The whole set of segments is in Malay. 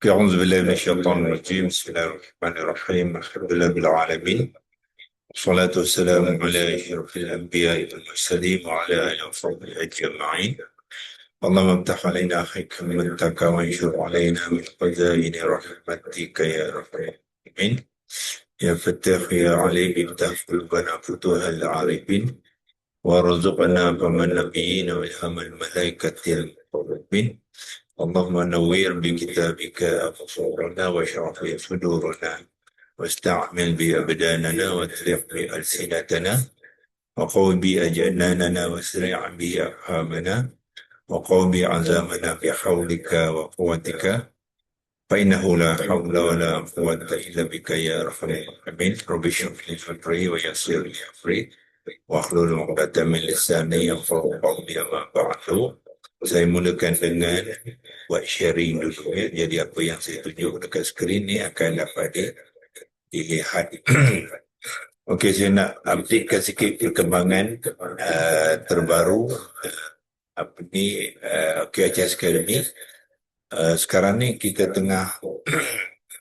أعوذ بالله من الشيطان الرجيم. بسم الله الرحمن الرحيم. الحمد لله رب العالمين، والصلاة والسلام على أشرف الأنبياء والمرسلين وعلى آله وصحبه أجمعين. اللهم افتح علينا حكمتك وانشر علينا من خزائن رحمتك يا أرحم الراحمين. يا فتاح يا عليم افتح قلوبنا فتوح العارفين، وارزقنا فهم النبيين والهم الملائكة المقربين. اللهم نوّر بكتابك أبصارنا واشرح صدورنا واستعمل بأبداننا واتلف بألسنتنا وقوي بأجناننا واسرع بأفهامنا وقوي بعزامنا بحولك وقوتك، فإنه لا حول ولا قوة إلا بك يا أرحم الراحمين. رب اشرح لي صدري ويسر لي أمري واhlul 'uqdatam min lisani yafqahu qawli. Amma ba'du. Saya mulakan dengan buat sharing dulu ya. Jadi apa yang saya tunjuk dekat skrin ni akan dapat dilihat. Okey, saya nak updatekan sikit perkembangan terbaru apa ni QHS Academy. Sekarang ni kita tengah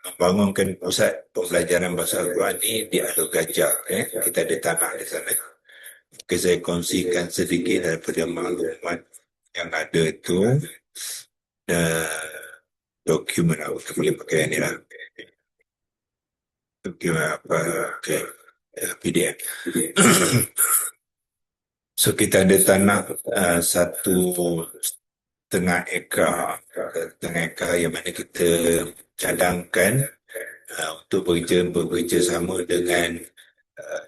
membangunkan pusat pembelajaran bahasa Al-Quran ni di Alor Gajah. Kita ada tanah di sana. Okay, saya kongsikan sedikit daripada maklumat yang ada itu. Dokumen kita boleh pakai ni lah. Dokumen apa? Okay. PDF. So kita ada tanah 1,5 ekar. 1,5 ekar yang mana kita cadangkan untuk bekerja sama dengan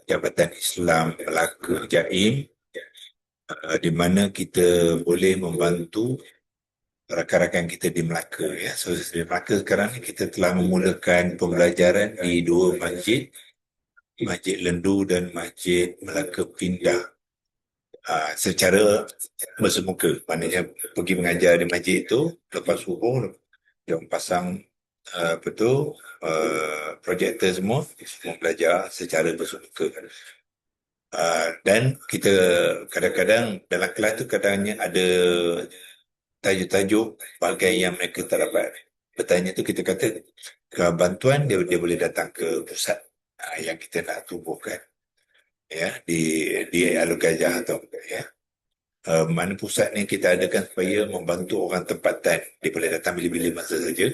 Jabatan Islam Melaka Jaim, di mana kita boleh membantu rakan-rakan kita di Melaka ya. So di Melaka sekarang ni kita telah memulakan pembelajaran di 2 masjid, Masjid Lendu dan Masjid Melaka Pindah, secara bersemuka. Maknanya pergi mengajar di masjid itu, lepas subuh dia pasang projektor semua belajar secara bersemuka. Dan kita kadang-kadang dalam kelas tu kadangnya ada tajuk-tajuk bagai yang mereka tak dapat bertanya tu, kita kata bantuan dia boleh datang ke pusat yang kita nak tubuhkan ya di Alor Gajah atau ya. Mana pusat ni kita adakan supaya membantu orang tempatan. Dia boleh datang bila-bila masa saja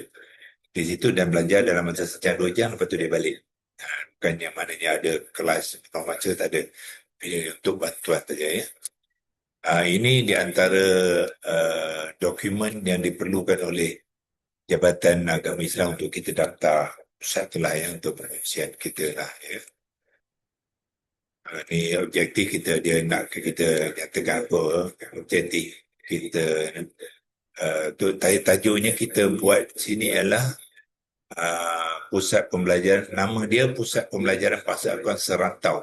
di situ dan belajar dalam masa sejam 2 jam, lepas tu dia balik. Bukan yang maknanya ada kelas baca, tak ada. Ini untuk bantuan saja ya. Ini di antara dokumen yang diperlukan oleh Jabatan Agama Islam untuk kita daftar pusat itulah yang untuk pengurusan kita lah ya. Ini objektif kita, dia nak kita nyatakan apa objektif kita. Tajuknya kita buat sini ialah pusat pembelajaran, nama dia Pusat Pembelajaran Bahasa Al-Quran Serantau.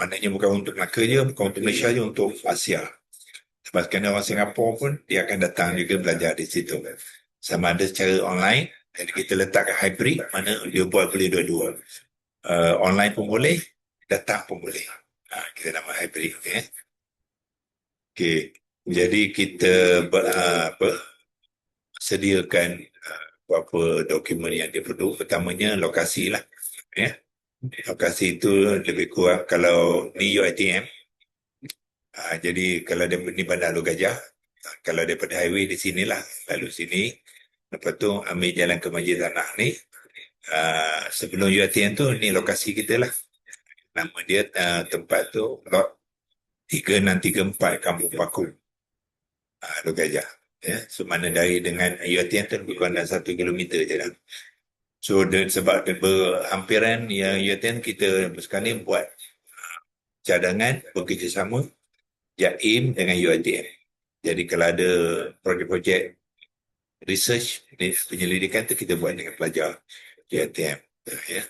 Maknanya bukan untuk Melaka je, bukan untuk Malaysia je, untuk Asia. Sebab kerana orang Singapura pun dia akan datang juga belajar di situ. Sama ada secara online, jadi kita letakkan hybrid, mana dia buat boleh dua-dua. Online pun boleh, datang pun boleh. Kita nama hybrid. Okay. Jadi kita sediakan beberapa dokumen yang diperlu. Pertamanya lokasi lah. Ya. Lokasi itu lebih kurang kalau ni UiTM. Jadi kalau dia di Bandar Alor Gajah, kalau daripada highway di sinilah, lalu sini. Lepas tu ambil jalan ke Masjid Tanah ni. Sebelum UiTM tu, ni lokasi kita lah. Nama dia tempat tu lot 3634 Kampung Paku, Alor Gajah. Ya, so mana dari dengan UiTM tu lebih kurang 1 kilometer je lah. So sebab berhampiran yang UiTM, kita sekarang ni buat cadangan bekerjasama Jaim dengan UiTM. Jadi kalau ada projek-projek research penyelidikan tu kita buat dengan pelajar UiTM ya,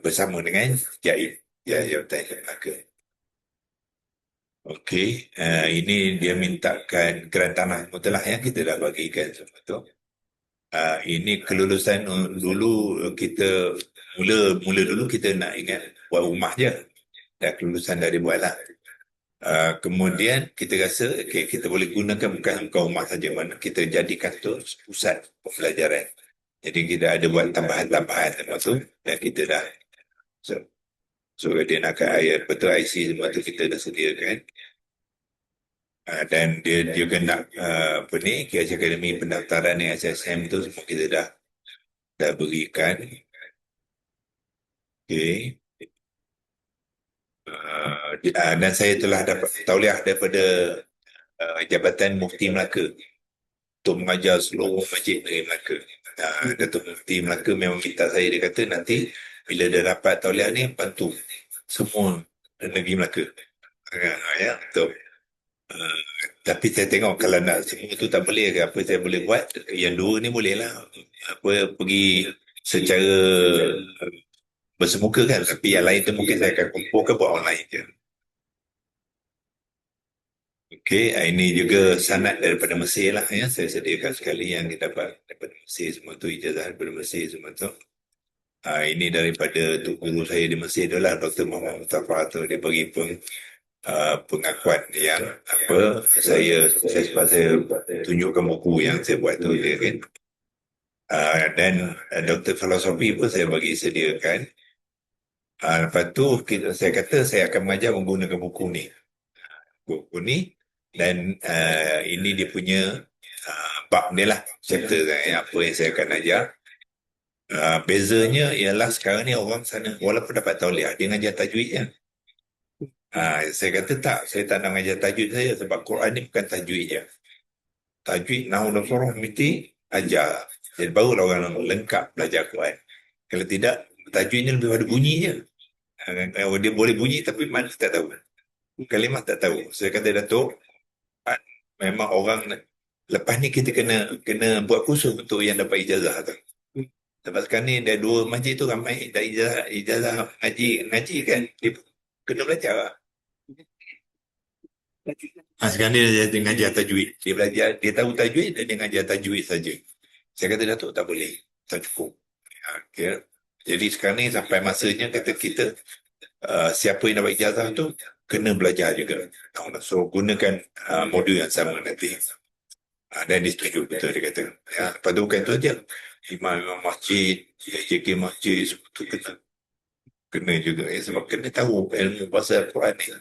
bersama dengan Jaim Jabatan Melaka. Okey, ini dia mintakan geran tanah mutlak yang kita dah bagikan semua tu. Ini kelulusan dulu kita mula dulu kita nak ingat buat rumah je. Dah kelulusan dah dibuat lah. Kemudian kita rasa kita boleh gunakan bukan rumah saja, mana kita jadikan tu pusat pembelajaran. Jadi kita ada buat tambahan-tambahan semua tu, dan kita dah so, dia nak ke air betul IC semua tu kita dah sediakan. Dan dia juga nak apa ni, KH Academy pendaftaran yang SSM tu semua kita dah berikan. Okay. Dan saya telah dapat tauliah daripada Jabatan Mufti Melaka untuk mengajar seluruh masjid negeri Melaka. Datuk Mufti Melaka memang minta saya, dia kata nanti bila dia dapat tauliah ni bantu semua negeri Melaka. Ya, betul. Tapi saya tengok kalau nak semua tu tak boleh ke, apa saya boleh buat, yang dua ni boleh lah, apa pergi secara bersemuka kan, tapi yang lain tu mungkin saya akan kumpulkan buat online je. Okey, ini juga sanad daripada Mesir lah ya, saya sediakan sekali yang kita dapat daripada Mesir semua tu, ijazah daripada Mesir semua tu. Ini daripada tu guru saya di Mesir tu lah, Dr. Muhammad Mustafa tu, dia bagi pengakuan yang apa saya sebab saya tunjukkan buku yang saya buat tu dia kan. Dan Dr. Filosofi pun saya bagi sediakan. Lepas tu saya kata saya akan mengajar menggunakan buku ni. Buku ni dan ini dia punya bab dia lah, chapter apa yang saya akan ajar. Bezanya ialah sekarang ni orang sana walaupun dapat tauliah dia ngajar tajwid je. Saya kata tak, saya tak nak ngajar tajwid saya sebab Quran ni bukan tajwid je. Tajwid nahwu dan sarf mesti ajar. Jadi barulah orang lengkap belajar Quran. Kalau tidak, tajwid ni lebih pada bunyi je. Dia boleh bunyi tapi mana tak tahu. Kalimah tak tahu. Saya kata Datuk, memang orang lepas ni kita kena buat khusus untuk yang dapat ijazah tu. Sebab sekarang ni dah dua masjid tu ramai dah ijazah ngaji kan. Dia kena belajar lah. Sekarang ni dia ngajar tajwid. Dia belajar, dia tahu tajwid dan dia ngajar tajwid saja. Saya kata Datuk tak boleh. Tak cukup. Okay. Jadi sekarang ni sampai masanya kata kita siapa yang dapat ijazah tu kena belajar juga. So gunakan modul yang sama nanti. Dan dia setuju betul dia kata. Lepas tu bukan tu aja. Imam masjid, JK masjid semua tu kena juga. Sebab kena tahu ilmu bahasa Quran ni.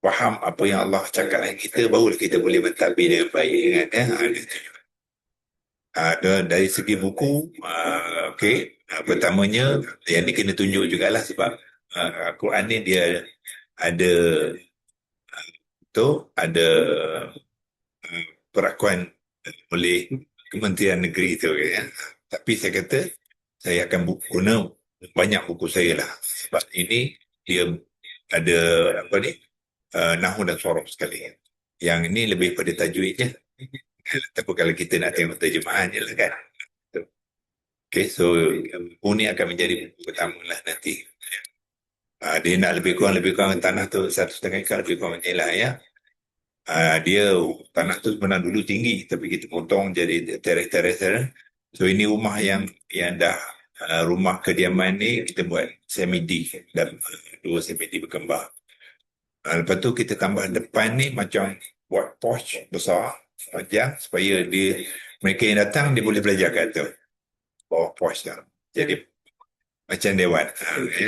Faham apa yang Allah cakap dengan kita, barulah kita boleh mentadbir dengan baik kan. Dari segi buku, okey. Pertamanya yang ni kena tunjuk jugalah sebab Quran ni dia ada ada perakuan oleh Kementerian Negeri tu ya. Tapi saya kata saya akan guna banyak buku saya lah sebab ini dia ada apa ni nahwu dan sorof sekali. Yang ini lebih pada tajwid je. Tapi kalau kita nak tengok terjemahan je lah kan. Okay, so buku ni akan menjadi buku pertama lah nanti. Dia nak lebih kurang tanah tu 1,5 ekar lebih kurang macam lah ya. Dia tanah tu sebenarnya dulu tinggi tapi kita potong jadi teres-teres. So ini rumah yang dah rumah kediaman ni kita buat semi-D dan 2 semi-D berkembar. Lepas tu kita tambah depan ni macam buat porch besar panjang supaya mereka yang datang dia boleh belajar kat atas bawah porch tu. Jadi macam dewan.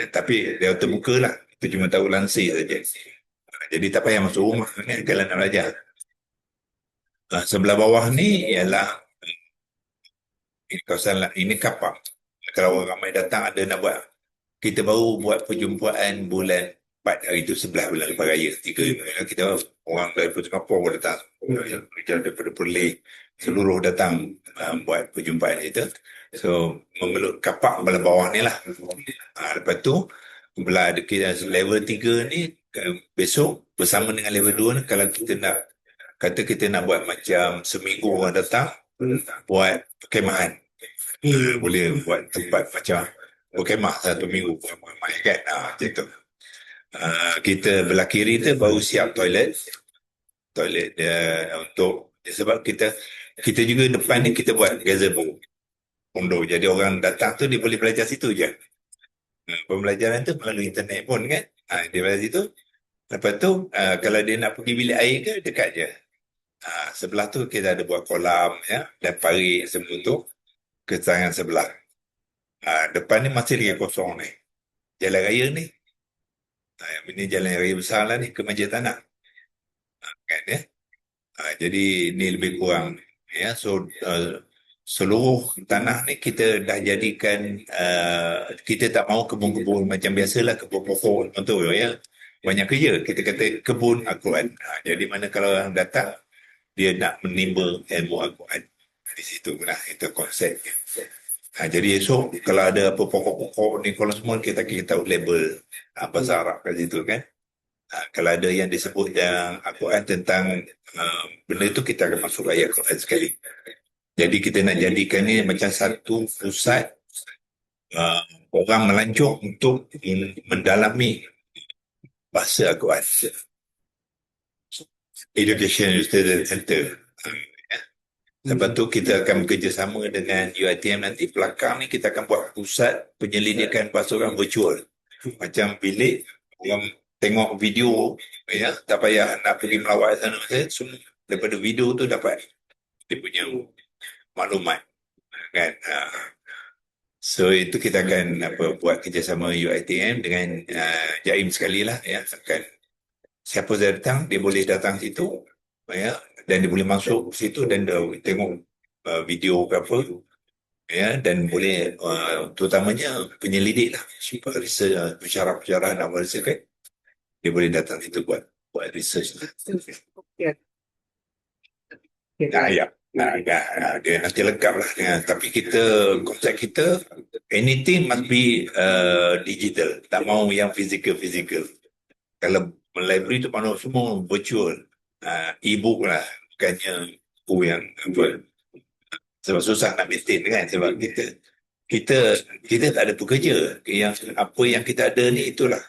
Tapi dia terbuka lah. Kita cuma tahu lansir saja. Jadi tak payah masuk rumah kan, kalau nak belajar. Sebelah bawah ni ialah kawasan ini kapak. Kalau orang ramai datang ada nak buat. Kita baru buat perjumpaan bulan 4 hari itu 11 bulan lepas raya 3. Kita orang daripada Singapura datang. Daripada Perlis seluruh datang buat perjumpaan itu. So memeluk kapak belah bawah ni lah. Lepas tu belah kita level 3 ni besok bersama dengan level 2 ni kalau kita nak kata kita nak buat macam seminggu orang datang buat perkemahan. Boleh buat tempat macam berkemah 1 minggu ramai kan. Macam tu. Kita belah kiri tu baru siap toilet dia untuk sebab kita juga depan ni kita buat gazebo kondo. Jadi orang datang tu dia boleh belajar situ je. Pembelajaran tu melalui internet pun kan. Dia belajar situ. Lepas tu kalau dia nak pergi bilik air ke dekat je. Sebelah tu kita ada buat kolam ya dan parit semua tu. ke tangan sebelah. Depan ni masih lagi kosong ni. Jalan raya ni. Ini jalan raya besar lah ni ke Masjid Tanah. Kan ya? Jadi ni lebih kurang. Ya, so seluruh tanah ni kita dah jadikan kita tak mahu kebun-kebun macam biasalah kebun pokok tu ya. Banyak kerja. Kita kata kebun Al-Quran. Jadi mana kalau orang datang dia nak menimba ilmu Al-Quran. Di situ lah itu konsepnya. Jadi esok kalau ada apa pokok-pokok ni kalau semua kita tahu label bahasa Arab kat situ kan. Kalau ada yang disebut yang Al-Quran tentang benda itu kita akan masuk ayat Al-Quran sekali. Jadi kita nak jadikan ni macam satu pusat orang melancong untuk mendalami bahasa Al-Quran. Education Student Center. Lepas tu kita akan bekerjasama dengan UiTM nanti. Belakang ni kita akan buat pusat penyelidikan bahasa orang virtual. Macam bilik orang tengok video, ya, tak payah nak pergi melawat sana. Semua daripada video tu dapat dia punya maklumat. Kan? So itu kita akan buat kerjasama UiTM dengan Jaim sekali lah. Ya. Siapa yang datang, dia boleh datang situ. Ya, dan dia boleh masuk situ dan tengok video ke apa ya, dan boleh terutamanya penyelidik lah pensyarah-pensyarah nak research kan, dia boleh datang situ buat research lah. Dia nanti lengkap lah dengan, tapi konsep kita anything must be digital, tak mahu yang physical. Kalau library tu mana semua virtual, e-book lah, bukannya buku yang apa. Sebab susah nak maintain kan, sebab kita tak ada pekerja, yang apa yang kita ada ni itulah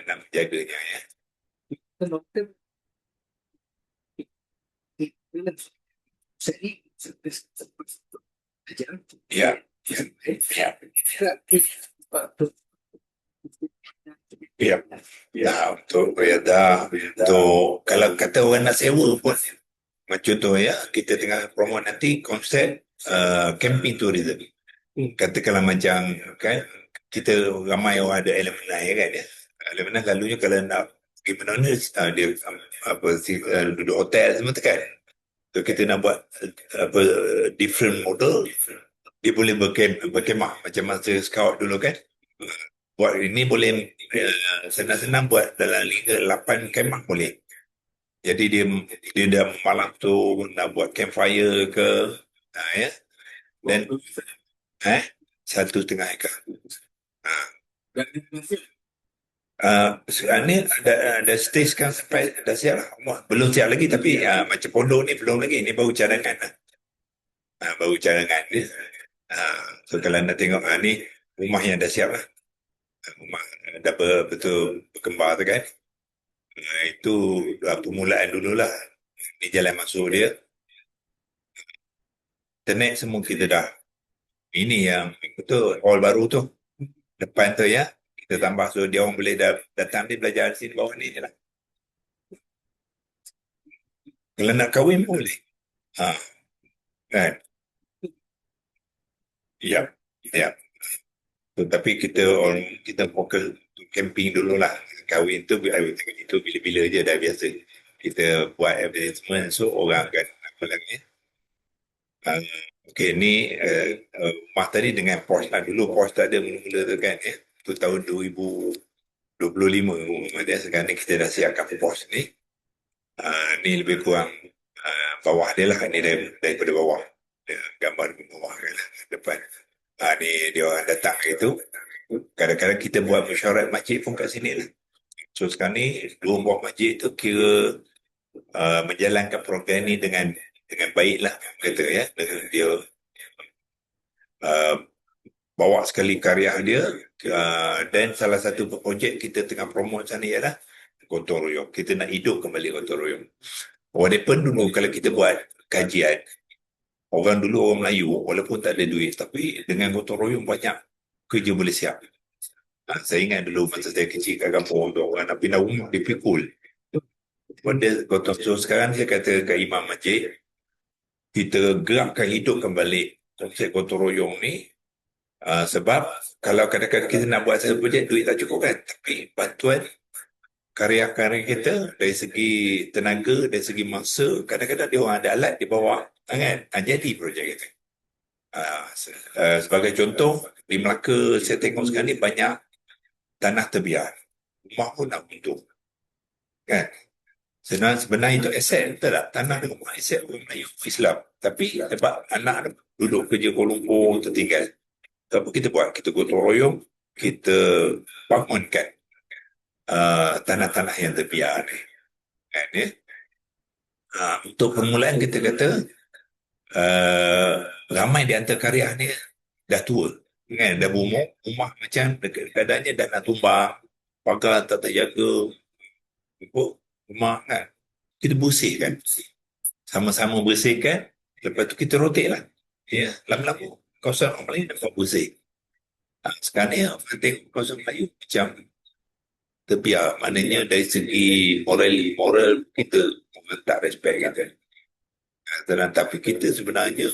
nak menjaganya ya. Ya. Untuk reda, untuk kalau kata orang nak sewa pun macam tu ya, kita tengah promote nanti konsep camping tourism. Katakanlah macam kan kita ramai orang ada alumni kan ya. Alumni lalunya kalau nak pergi mana dia duduk hotel semua kan. So kita nak buat different model, dia boleh berkemah macam masa scout dulu kan. Buat ini boleh senang-senang buat dalam 8 kemah boleh. Jadi dia dah malam tu nak buat campfire ke ya. Dan 1.5 ekar. Sekarang ni ada stage kan sampai dah siap lah. Belum siap lagi tapi macam pondok ni belum lagi. Ni baru cadangan lah. Baru cadangan ni. So kalau nak tengok ni rumah yang dah siap lah. Rumah dah betul berkembar tu kan. Itu permulaan dululah. Ni jalan masuk dia. Internet semua kita dah. Ini yang betul hall baru tu. Depan tu ya. Kita tambah so dia orang boleh datang dia belajar di sini bawah ni je lah. Kalau nak kahwin pun boleh. Kan? Ya. So, tapi kita fokus camping dululah. Kahwin tu itu bila-bila je dah biasa. Kita buat advertisement so orang akan apa lagi. Okey, ni rumah tadi dengan pos lah. Dulu pos tak ada mula-mula tu kan ya. Itu tahun 2025. Sekarang ni kita dah siapkan pos ni. Ni lebih kurang bawah dia lah. Ni daripada bawah. Gambar bawah kan lah, depan. Ni dia orang datang itu. Kadang-kadang kita buat mesyuarat masjid pun kat sini lah. So sekarang ni 2 buah masjid tu kira menjalankan program ni dengan baik lah kata ya. Dia bawa sekali karya dia dan salah satu projek kita tengah promote sana ialah gotong royong. Kita nak hidup kembali gotong royong. Walaupun dulu kalau kita buat kajian, orang Melayu walaupun tak ada duit tapi dengan gotong royong banyak kerja boleh siap. Saya ingat dulu masa saya kecil kat kampung orang nak pindah rumah dipikul. Pada gotong royong sekarang saya kata kat imam masjid, kita gerakkan hidup kembali konsep gotong royong ni, sebab kalau kadang-kadang kita nak buat satu projek, duit tak cukup kan, tapi bantuan karya-karya kita dari segi tenaga, dari segi masa, kadang-kadang dia orang ada alat di bawah tangan, jadi projek kita. Sebagai contoh, di Melaka saya tengok sekarang ni banyak tanah terbiar, rumah pun nak runtuh kan. Sebenarnya itu aset, betul tak? Tanah dengan rumah aset orang Melayu Islam, tapi sebab anak duduk kerja Kuala Lumpur tertinggal, apa kita buat? Kita gotong royong, kita bangunkan tanah-tanah yang terbiar ni kan, ya? Untuk permulaan kita kata ramai di antara karya ni dah tua kan, dah berumur, rumah macam keadaannya dah nak tumbang, pagar tak terjaga, rumah kan, kita bersihkan, sama-sama bersihkan, lepas tu kita rotate lah, ya, lama-lama kawasan orang Melayu dapat bersih. Sekarang ni tengok kawasan Melayu macam terbiar, maknanya dari segi moral kita tak respect kita. Tapi kita sebenarnya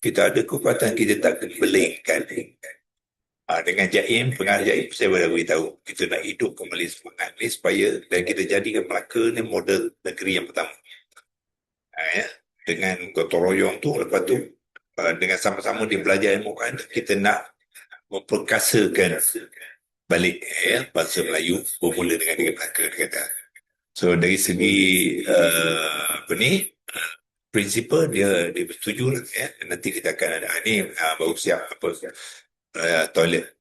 kita ada kekuatan, kita tak kebelingkan. Dengan Jaim, pengarah Jaim, saya boleh beritahu kita nak hidup kembali semangat ni supaya dan kita jadikan Melaka ni model negeri yang pertama. Ya, dengan gotong royong tu, lepas tu dengan sama-sama dia belajar ilmu kan, kita nak memperkasakan balik bahasa Melayu bermula dengan Melaka, dia kata. So dari segi prinsipal dia bersetuju lah, ya. Nanti kita akan ada ni baru siap toilet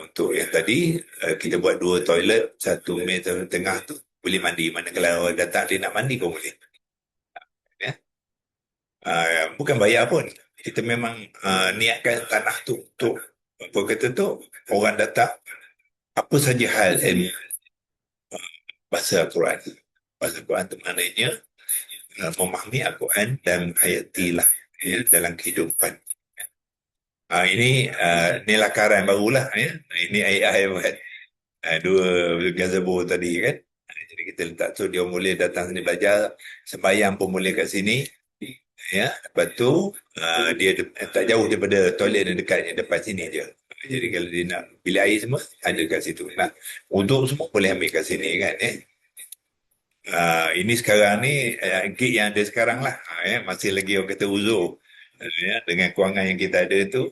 untuk yang tadi kita buat 2 toilet, 1 meter tengah tu boleh mandi, mana kalau datang dia nak mandi pun boleh, ya. Bukan bayar pun, kita memang niatkan tanah tu untuk apa kata tu, orang datang apa saja hal ilmu bahasa Al-Quran. Bahasa Al-Quran tu maknanya memahami Al-Quran dan hayatilah, ya, dalam kehidupan. Ini lakaran barulah, ya. Ini AI buat 2 gazebo tadi kan. Jadi kita letak tu, dia boleh datang sini belajar, sembahyang pun boleh kat sini, ya. Lepas tu dia tak jauh daripada toilet yang dekatnya, depan sini je. Jadi kalau dia nak bilik air semua ada kat situ, nak untuk semua boleh ambil kat sini kan, ya. Ini sekarang ni gig yang ada sekarang lah, ya. Masih lagi orang kata uzur, ya, dengan kewangan yang kita ada tu.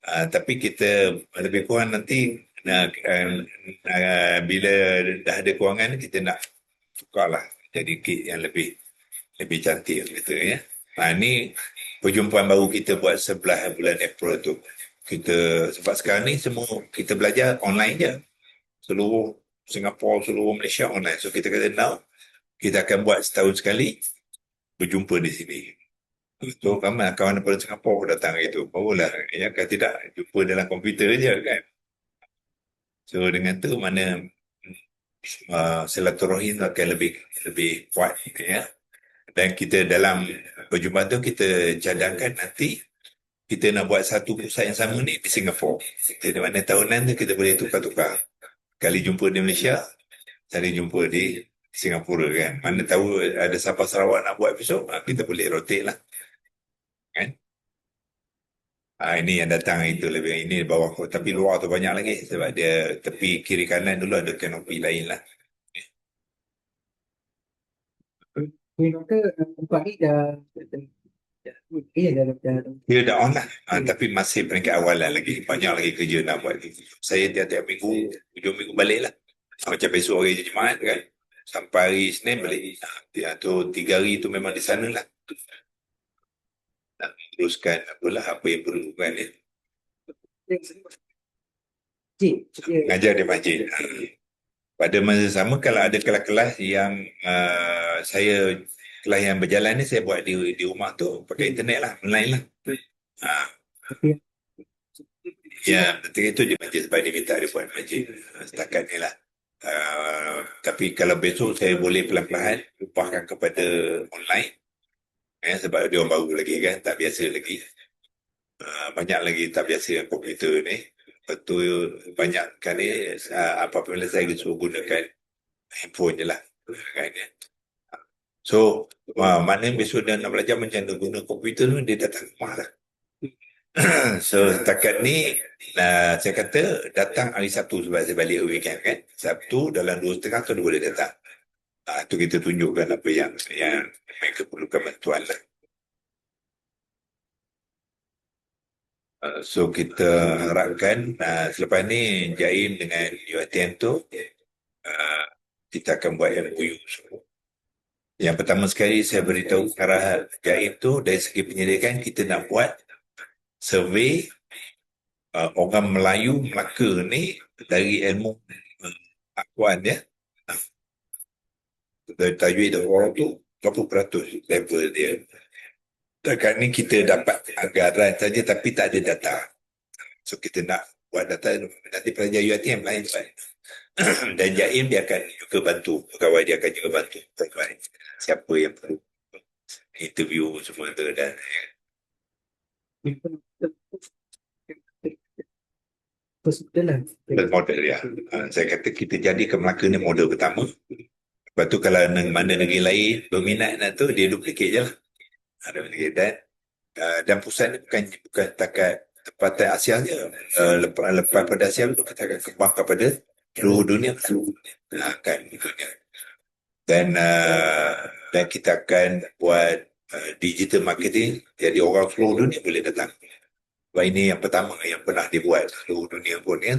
Tapi kita lebih kurang nanti bila dah ada kewangan, kita nak tukarlah jadi kit yang lebih cantik gitu, ya. Ini perjumpaan baru kita buat 11 bulan April tu. Kita sebab sekarang ni semua kita belajar online je, seluruh Singapura, seluruh Malaysia online. So kita kata now kita akan buat setahun sekali berjumpa di sini. So ramai kawan daripada Singapura datang itu, barulah, ya, kan tidak jumpa dalam komputer je kan. So dengan tu mana silaturahim akan lebih kuat, ya. Dan kita dalam perjumpaan tu kita cadangkan nanti kita nak buat satu pusat yang sama ni di Singapura. Jadi mana tahunan tu kita boleh tukar-tukar. Kali jumpa di Malaysia, kali jumpa di Singapura kan. Mana tahu ada Sabah Sarawak nak buat episod, kita boleh rotate lah. Kan? Ini yang datang itu lebih, ini di bawah, tapi luar tu banyak lagi sebab dia tepi kiri kanan dulu ada kanopi lain lah. Dia dah on lah, tapi masih peringkat awalan lagi, banyak lagi kerja nak buat. Saya tiap-tiap minggu, hujung minggu balik lah, macam besok hari Jumaat kan, sampai hari Isnin balik. Tu 3 hari tu memang di sana lah, nak teruskan apa yang perlu kan, ya. Ngajar di masjid. Pada masa sama kalau ada kelas-kelas yang saya kelas yang berjalan ni saya buat di rumah tu pakai internet lah, online lah. Ya, betul itu je masjid sebab dia minta dia buat masjid setakat ni lah. Tapi kalau besok saya boleh pelan-pelan upahkan kepada online, ya, sebab dia orang baru lagi kan, tak biasa lagi. Banyak lagi tak biasa komputer ni. Betul, banyak kali apabila saya suruh gunakan handphone je lah kan, ya. So maknanya besok dia nak belajar macam mana guna komputer tu, dia datang rumah lah. So setakat ni saya kata datang hari Sabtu sebab saya balik weekend kan. Sabtu dalam 2.5 tu dia boleh datang. Tu kita tunjukkan apa yang mereka perlukan bantuan lah. So kita harapkan selepas ni Jaim dengan UiTM tu kita akan buat MOU semua. Yang pertama sekali saya beritahu arahan Jaim tu dari segi penyelidikan kita nak buat survey orang Melayu Melaka ni dari ilmu akuan ya. Dari tajwid orang tu berapa peratus level dia. Dekat ni kita dapat anggaran saja tapi tak ada data. So kita nak buat data nanti pelajar UiTM lain kan. Dan Jaim dia akan juga bantu, pegawai dia akan juga bantu provide siapa yang perlu interview semua tu dan model ya. Saya kata kita jadikan Melaka ni model pertama. Lepas tu kalau mana negeri lain berminat nak tu dia duplicate je lah. Ada dan pusat ni bukan setakat tempatan Asia je. Lepas pada Asia tu kita akan kembang kepada seluruh dunia kan dunia. Dan kita akan buat digital marketing jadi orang seluruh dunia boleh datang. Sebab ini yang pertama yang pernah dibuat seluruh dunia pun ya.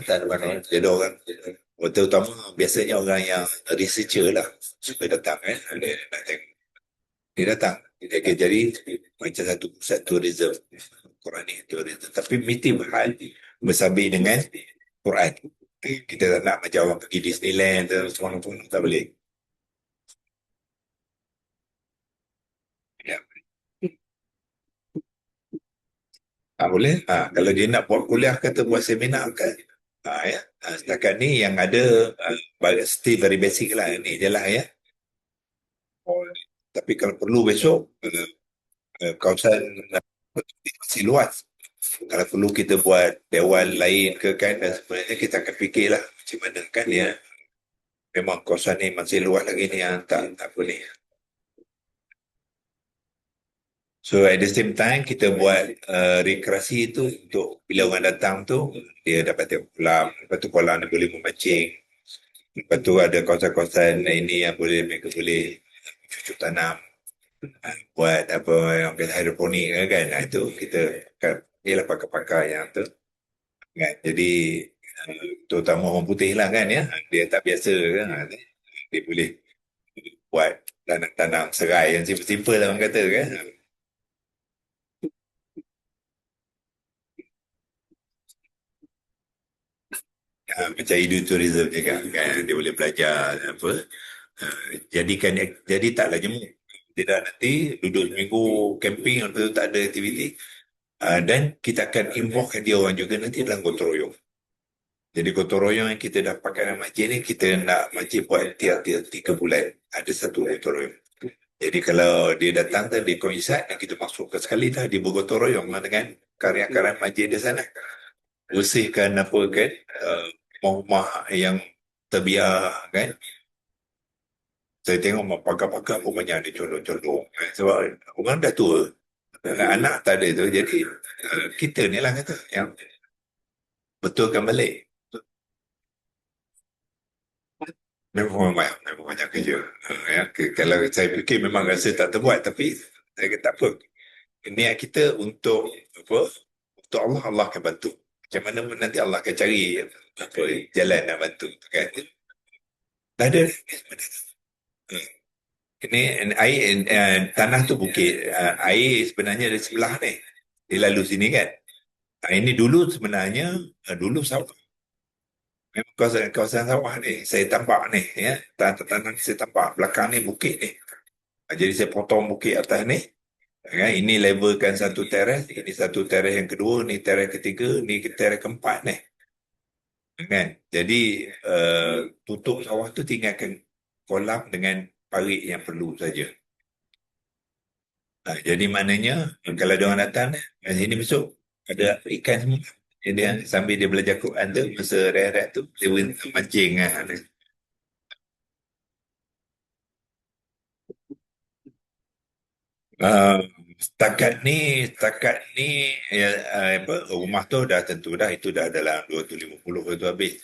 Jadi orang terutama biasanya orang yang researcher lah supaya datang dia datang dia akan jadi macam satu pusat tourism Quranic tourism tapi mesti mahal bersambung dengan Quran. Kita tak nak macam orang pergi Disneyland semua pun tak boleh ya. Boleh kalau dia nak buat kuliah kata buat seminar kan ya. Setakat ni yang ada still very basic lah ni je lah ya. Tapi kalau perlu besok kawasan masih luas. Kalau perlu kita buat dewan lain ke kan dan sebenarnya kita akan fikirlah macam mana kan ya. Memang kawasan ni masih luas lagi ni yang tak boleh. So at the same time kita buat rekreasi tu untuk bila orang datang tu dia dapat tengok kolam. Lepas tu kolam ni boleh memancing. Lepas tu ada kawasan-kawasan ini yang mereka boleh cucuk tanam. Buat apa yang kata hidroponik kan. Itu kita ialah pakar-pakar yang tu. Kan? Jadi terutama orang putih lah kan ya. Dia tak biasa kan. Dia boleh buat tanam serai yang simple-simple lah orang kata kan. Macam tourism juga kan dia boleh belajar apa jadi taklah jemu dia dah nanti duduk seminggu camping lepas tu tak ada aktiviti dan kita akan involve dia orang juga nanti dalam gotong royong. Jadi gotong royong yang kita dapatkan dalam masjid ni kita nak masjid buat tiap-tiap 3 bulan ada satu gotong royong. Jadi kalau dia datang tu dia koinsat dan kita masukkan sekali dah di bergotong royong dengan karya-karya masjid di sana bersihkan apa kan rumah yang terbiar kan. Saya tengok pakar-pakar pun banyak ada condong-condong sebab orang dah tua anak tak ada tu jadi kita ni lah kata yang betulkan balik memang banyak kerja ya. Kalau saya fikir memang rasa tak terbuat tapi saya kata tak apa niat kita untuk apa untuk Allah, Allah akan bantu macam mana pun nanti Allah akan cari apa jalan nak bantu kan tak ada. Ini air tanah tu bukit air sebenarnya dari sebelah ni dia lalu sini kan. Ini dulu sebenarnya dulu sawah memang kawasan sawah ni saya tampak ni ya tanah ni saya tampak belakang ni bukit ni jadi saya potong bukit atas ni kan? Ini levelkan satu teres ini satu teres yang kedua ni teres ketiga ni teres keempat ni kan jadi tutup sawah tu tinggalkan kolam dengan parit yang perlu saja. Jadi maknanya kalau dia orang datang sini besok ada ikan semua. Jadi sambil dia belajar Quran tu masa rehat-rehat tu dia mancing lah. Uh, Setakat ni ya, rumah tu dah tentu dah, itu dah dalam 250 itu habis.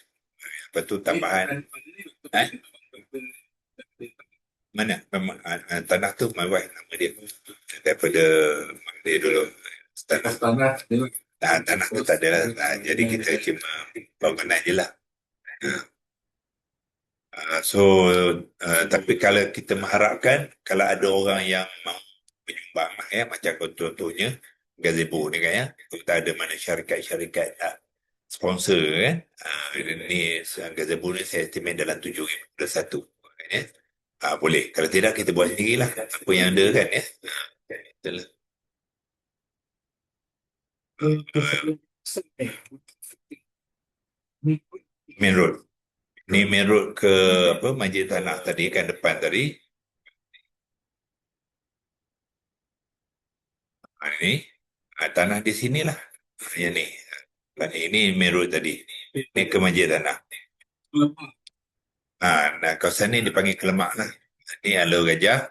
Lepas tu tambahan eh? Mana? Tanah tu my wife nama dia. Daripada mak dia dulu. Tanah tu tak ada lah. Jadi kita cuma bangunan je lah. So tapi kalau kita mengharapkan kalau ada orang yang mahu menyumbang ya, macam contohnya gazebo ni kan ya, kita ada mana syarikat-syarikat sponsor kan, ni gazebo ni saya estimate dalam 7,000 ya. Boleh, kalau tidak kita buat sendirilah apa yang ada kan ya. Itulah. Main road ni, main road ke apa, Masjid Tanah tadi kan, depan tadi. Ini tanah di sinilah yang ni. Ini main road tadi, ni ke Masjid Tanah. Nah kawasan ni dipanggil Kelemak lah. Ni Alor Gajah.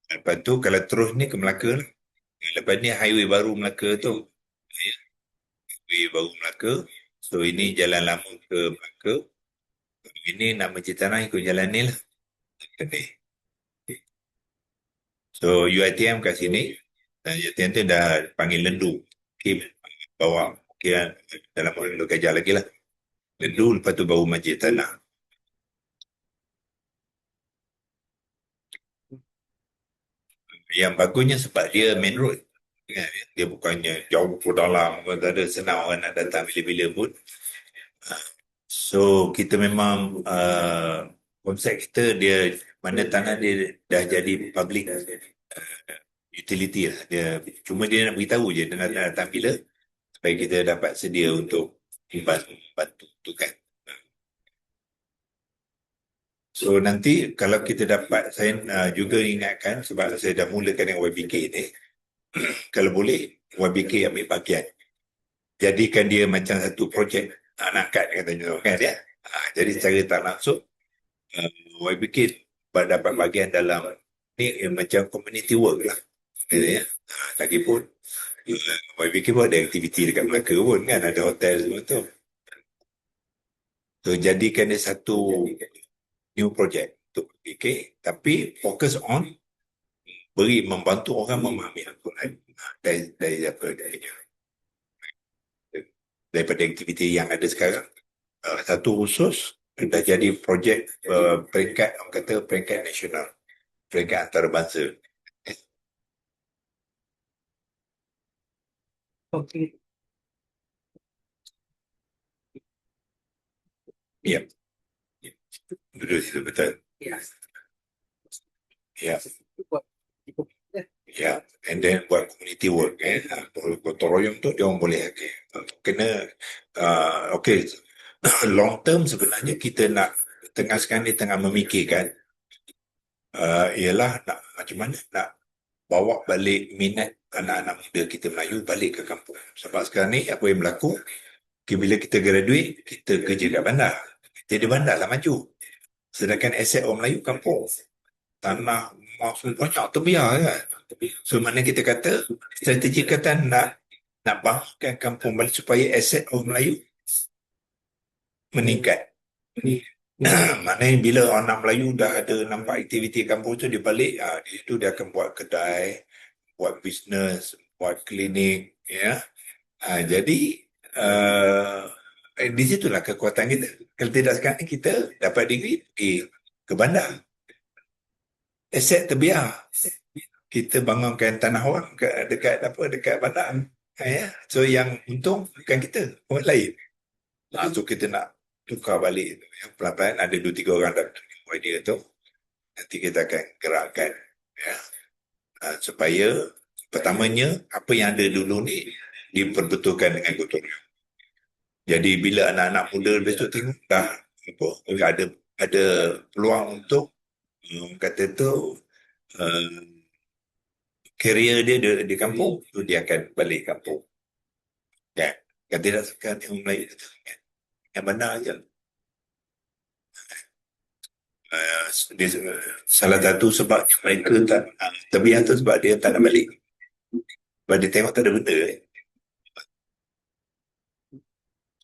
Lepas tu kalau terus ni ke Melaka lah. Lepas ni highway baru Melaka tu. Highway baru Melaka. So ini jalan lama ke Melaka. Ini nak Masjid Tanah ikut jalan ni lah. Ni. So UiTM kat sini. Dan UiTM tu dah panggil Lendu. Kim bawa kira dalam Alor Gajah lagi lah. Lendu, lepas tu baru Masjid Tanah. Yang bagusnya sebab dia main road. Dia bukannya jauh ke dalam, tak ada, senang orang nak datang bila-bila pun. So kita memang konsep kita dia mana tanah dia dah jadi public utility lah. Dia cuma dia nak beritahu je dia nak datang bila, supaya kita dapat sedia untuk bantu tu kan. So nanti kalau kita dapat, saya juga ingatkan sebab saya dah mulakan dengan YBK ni, kalau boleh YBK ambil bahagian, jadikan dia macam satu projek anak kad katanya kan ya. Jadi secara tak langsung YBK dapat bahagian dalam ni, macam community work lah gitu ya. Lagipun YBK pun ada aktiviti dekat Melaka pun kan, ada hotel semua tu. So jadikan dia satu new project untuk YBK, tapi fokus on membantu orang memahami Al-Quran daripada aktiviti yang ada sekarang. Satu khusus dah jadi projek peringkat, orang kata peringkat nasional, peringkat antarabangsa. Okey. Ya. Duduk situ betul. Ya. Ya, and then buat community work gotong royong tu dia orang boleh kena okay. Long term sebenarnya kita nak sekarang ni tengah memikirkan ialah nak macam mana nak bawa balik minat anak-anak muda kita Melayu balik ke kampung. Sebab sekarang ni apa yang berlaku, bila kita graduate kita kerja kat bandar, jadi bandar lah maju, sedangkan aset orang Melayu kampung, tanah maksud banyak terbiar kan. So mana kita kata strategi kata nak bangunkan kampung balik supaya aset orang Melayu meningkat. Maknanya bila orang Melayu dah ada nampak aktiviti kampung tu, dia balik, di situ dia akan buat kedai, buat bisnes, buat klinik ya. Jadi di situlah kekuatan kita. Kalau tidak sekarang kita dapat degree ke bandar, aset terbiar, kita bangunkan tanah orang dekat bandar ya. So yang untung bukan kita, orang lain. So kita nak tukar balik yang pelan-pelan, ada 2-3 orang dalam idea tu, nanti kita akan gerakkan ya. Supaya pertamanya apa yang ada dulu ni diperbetulkan dengan gotong royong. Jadi bila anak-anak muda besok tengok dah ada peluang untuk kata tu career dia di kampung tu, dia akan balik kampung kan. Kan tidak sekarang yang Melayu yang benar je. Salah satu sebab mereka tak terbiar tu sebab dia tak nak balik. Sebab dia tengok tak ada benda.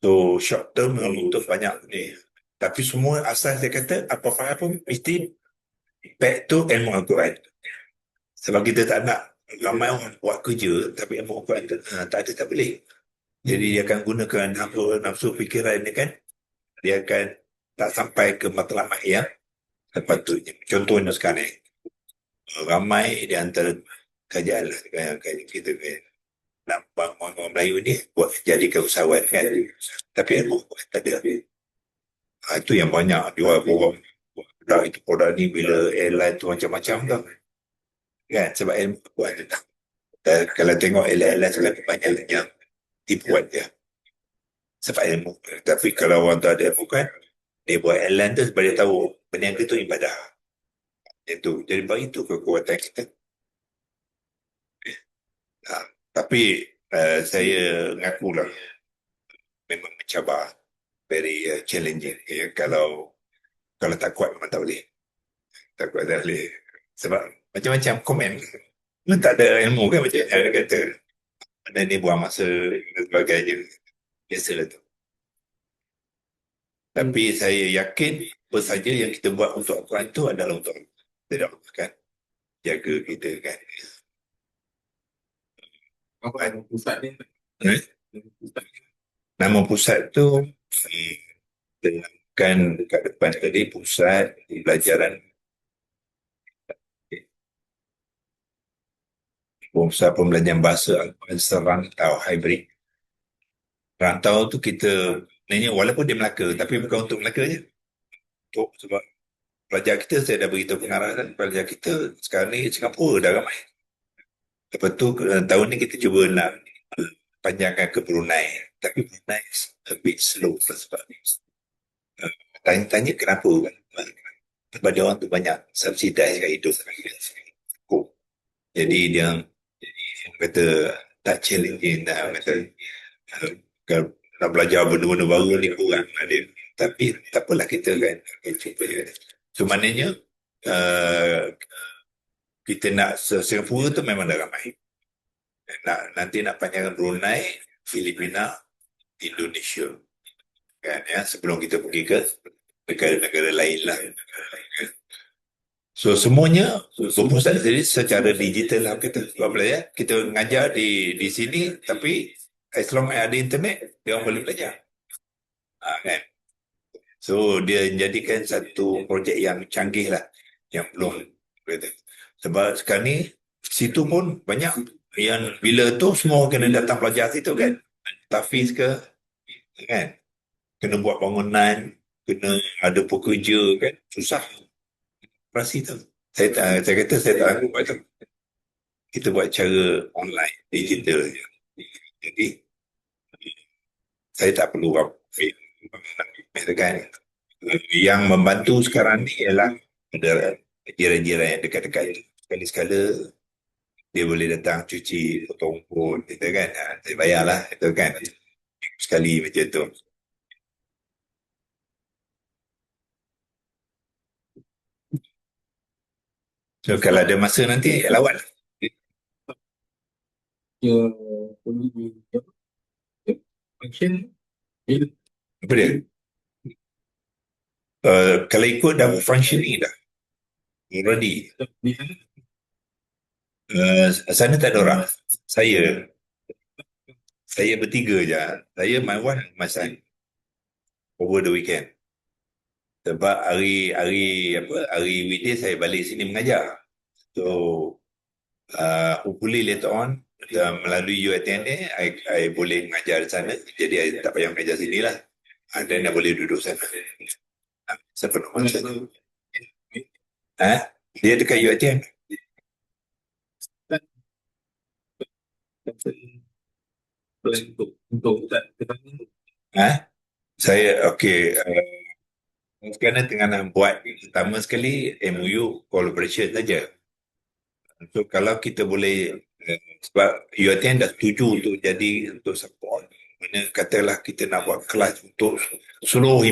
So short term untuk banyak ni. Tapi semua asal saya kata apa-apa pun mesti back to ilmu Al-Quran. Sebab kita tak nak ramai orang buat kerja tapi ilmu Al-Quran tak ada, tak boleh. Jadi dia akan gunakan nafsu fikiran ni kan, dia akan tak sampai ke matlamat yang sepatutnya. Contohnya sekarang ni, ramai di antara kerajaan lah, kajian kita kan, nak bangun orang Melayu ni buat jadikan usahawan kan. Tapi ilmu Al-Quran tak ada. Itu yang banyak jual orang produk itu produk ni bila airline tu macam-macam tu kan, sebab ilmu Al-Quran tu tak. Kalau tengok airline sekarang banyak yang tipuan dia sebab ilmu. Tapi kalau orang tu ada ilmu kan, dia buat airline tu sebab dia tahu benda itu ibadah. Itu jadi bagi itu kekuatan kita. Tapi saya ngakulah memang mencabar, very challenging ya. Kalau tak kuat memang tak boleh, tak kuat tak boleh. Sebab macam-macam komen lu tak ada ilmu kan, macam dia kata benda ni buang masa dan sebagainya, biasalah tu. Tapi saya yakin apa saja yang kita buat untuk Al-Quran itu adalah untuk tidak kan, jaga kita kan. Apa nama pusat ni? Nama pusat tu kan dekat depan tadi, pusat pelajaran pembelajaran bahasa Al-Quran serantau hybrid. Rantau tu kita nanya walaupun dia Melaka tapi bukan untuk Melaka je. Untuk sebab pelajar kita, saya dah beritahu pengarahan pelajar kita sekarang ni Singapura dah ramai. Lepas tu tahun ni kita cuba nak panjangkan ke Brunei. Tapi Brunei a bit slow sebab tanya-tanya kenapa kan. Sebab dia orang tu banyak subsidize kat hidup. Jadi dia kata tak challenging dah, kata kalau nak belajar benda-benda baru ni kurang ada. Tapi tak apalah kita kan cuba je. So maknanya kita nak Singapura tu memang dah ramai. Nanti nak panjangkan Brunei, Filipina, Indonesia kan ya, sebelum kita pergi ke negara-negara lain lah. So semuanya berpusat jadi secara digital lah kita. Sebab belajar kita mengajar di sini, tapi as long as ada internet dia orang boleh belajar kan. So dia jadikan satu projek yang canggih lah, yang belum kata. Sebab sekarang ni situ pun banyak yang bila tu semua kena datang belajar situ kan, tafiz ke kan, kena buat bangunan, kena ada pekerja kan, susah operasi tu. Saya kata saya tak anggup tu. Kita buat cara online, digital je. Jadi saya tak perlu kan. Yang membantu sekarang ni ialah ada jiran-jiran yang dekat-dekat itu. Sekali-sekala dia boleh datang cuci potong rumput kita kan. Saya bayarlah itu kan. Sekali macam tu. So kalau ada masa nanti lawat lah. Dia punya function dia Apa dia? Kalau ikut dah functioning dah. Already. di sana Sana tak ada orang. Saya bertiga je. Saya, my wife, my son. Over the weekend. Sebab hari weekday saya balik sini mengajar. So hopefully later on melalui UiTM ni I boleh mengajar di sana. Jadi I tak payah mengajar sini lah. Dan I boleh duduk sana. Siapa nak macam tu? Dia dekat UiTM. plan untuk kita Saya sekarang tengah nak buat pertama sekali MOU collaboration saja. So kalau kita boleh sebab UiTM dah setuju untuk jadi untuk support, mana katalah kita nak buat kelas untuk seluruh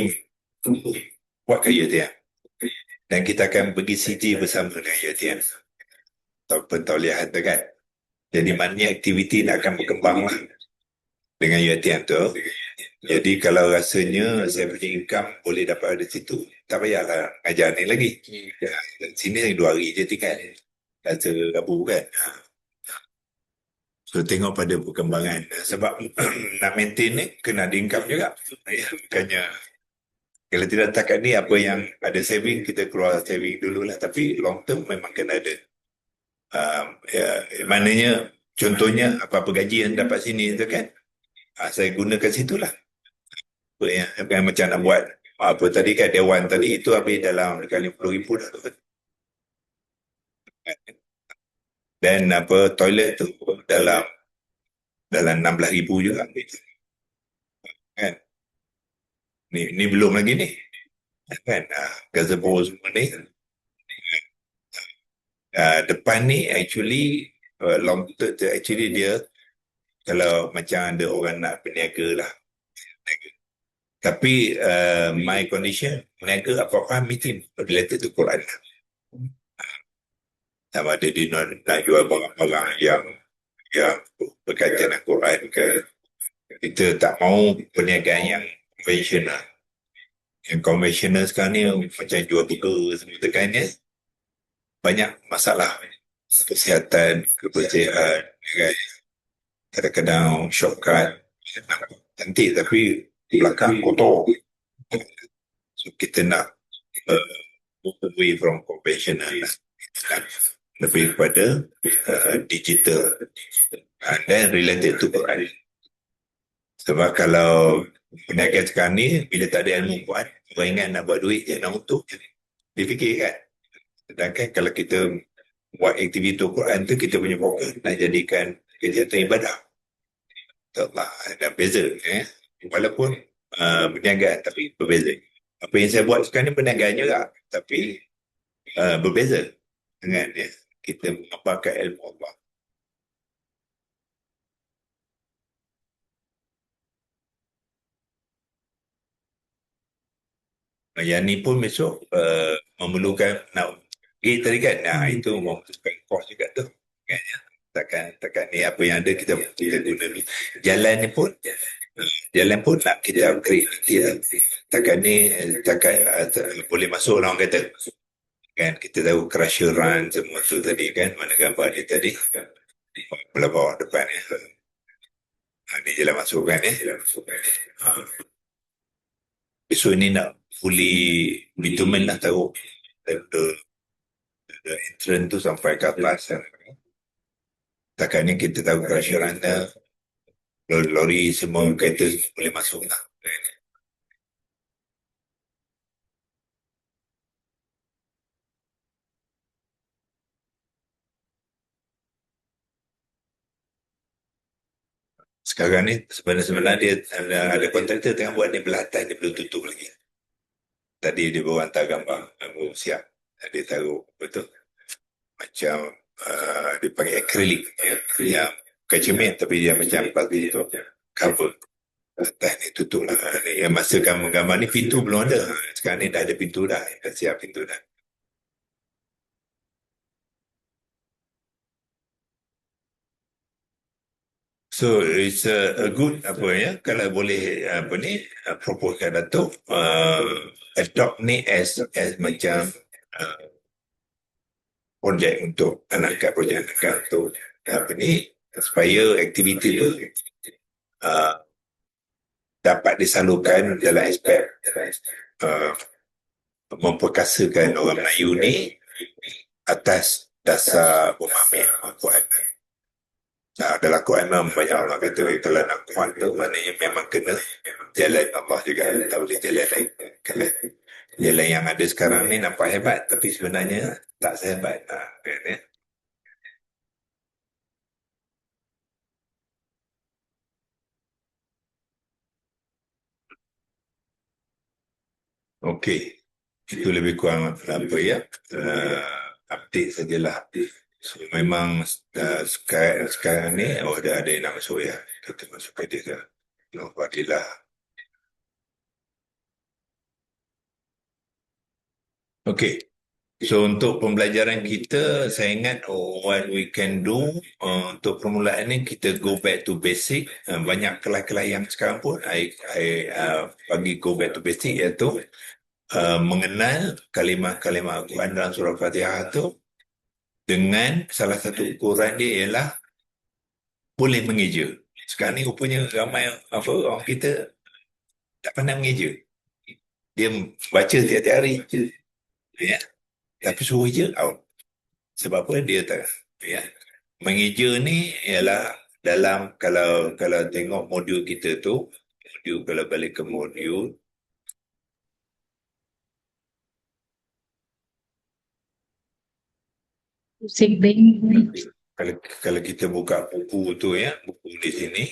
buat ke UiTM, dan kita akan pergi CG bersama dengan UiTM atau pentauliahan tu kan. Jadi maknanya aktiviti nak akan berkembang lah dengan UiTM tu. Jadi kalau rasanya saya punya income boleh dapat dari situ, tak payahlah ajar ni lagi. Sini 2 hari je tinggal. Rasa Rabu kan. So tengok pada perkembangan. Sebab nak maintain ni kena ada income juga. Bukannya kalau tidak takat ni apa yang ada saving, kita keluar saving dulu lah. Tapi long term memang kena ada. Maknanya contohnya apa-apa gaji yang dapat sini tu kan, saya gunakan situlah. Apa yang macam nak buat apa tadi kan, dewan tadi itu habis dalam kali 50,000 dah tu kan. Dan apa toilet tu dalam 16,000 juga kan. Ni belum lagi ni kan, gazebo semua ni. Depan ni actually long term actually dia kalau macam ada orang nak berniaga lah. Tapi my condition berniaga apa-apa meeting related to Quran. Sama ada dia nak jual barang-barang yang berkaitan dengan Quran ke. Kita tak mau perniagaan yang konvensional. Yang konvensional sekarang ni macam jual burger semua tekan ni, banyak masalah kesihatan, kebersihan kan. Kadang-kadang shortcut cantik tapi belakang kotor. So kita nak move away from conventional lah. Lebih kepada digital dan related to Quran. Sebab kalau perniagaan sekarang ni bila tak ada ilmu buat, orang ingat nak buat duit je, nak untung je. Dia fikir kan. Sedangkan kalau kita buat aktiviti Quran tu, kita punya fokus nak jadikan kegiatan ibadah. Allah ada beza walaupun perniagaan tapi berbeza. Apa yang saya buat sekarang ni perniagaan juga, tapi berbeza dengan kita mengamalkan ilmu Allah. Yang ni pun besok memerlukan nak tadi kan, itu memerlukan kos juga tu kan, ya. Takkan ni apa yang ada kita guna ni. Jalan pun nak kita upgrade nanti lah. Takkan ni boleh masuk orang kata kan, kita tahu crusher run semua tu tadi kan, mana gambar dia tadi belah bawah depan ni. Ni jalan masuk kan besok ni nak fully bitumen lah, taruh the entrance tu sampai ke atas. Takkan ni kita tahu crusher run lori semua kereta boleh masuk lah. Sekarang ni sebenarnya dia ada kontraktor tengah buat ni belatan, dia belum tutup lagi. Tadi dia baru hantar gambar, baru siap. Dia taruh betul macam dia panggil akrilik yang bukan cermin tapi dia macam pagi tu cover atas ni, tutup lah. Yang masa gambar ni pintu belum ada, sekarang ni dah ada pintu dah siap pintu dah. So it's a good kalau boleh propose kat Datuk adopt ni as macam projek untuk anak-anak, projek anak-anak untuk supaya aktiviti tu dapat disalurkan dalam aspek memperkasakan orang Melayu ni atas dasar memahami Al-Quran. Dalam Quran banyak orang kata kalau nak kuat tu maknanya memang kena jalan Allah juga, tak boleh jalan lain. Jalan yang ada sekarang ni nampak hebat tapi sebenarnya tak sehebat kan. Okey, itu lebih kurang update sajalah. So, memang sekarang ni ada yang nak masuk ya, kita masuk ke dia Fadilah. Okey, So untuk pembelajaran kita, saya ingat what we can do untuk permulaan ni kita go back to basic. Banyak kelas-kelas yang sekarang pun bagi go back to basic, iaitu mengenal kalimah-kalimah Al-Quran dalam surah Fatihah tu, dengan salah satu ukuran dia ialah boleh mengeja. Sekarang ni rupanya ramai orang kita tak pandai mengeja. Dia baca tiap-tiap hari je. Ya. Tapi suruh je out. Sebab apa? Dia tak. Ya. Mengeja ni ialah dalam, kalau tengok modul kita tu, kalau balik ke modul, kalau kita buka buku tu, ya, buku di sini,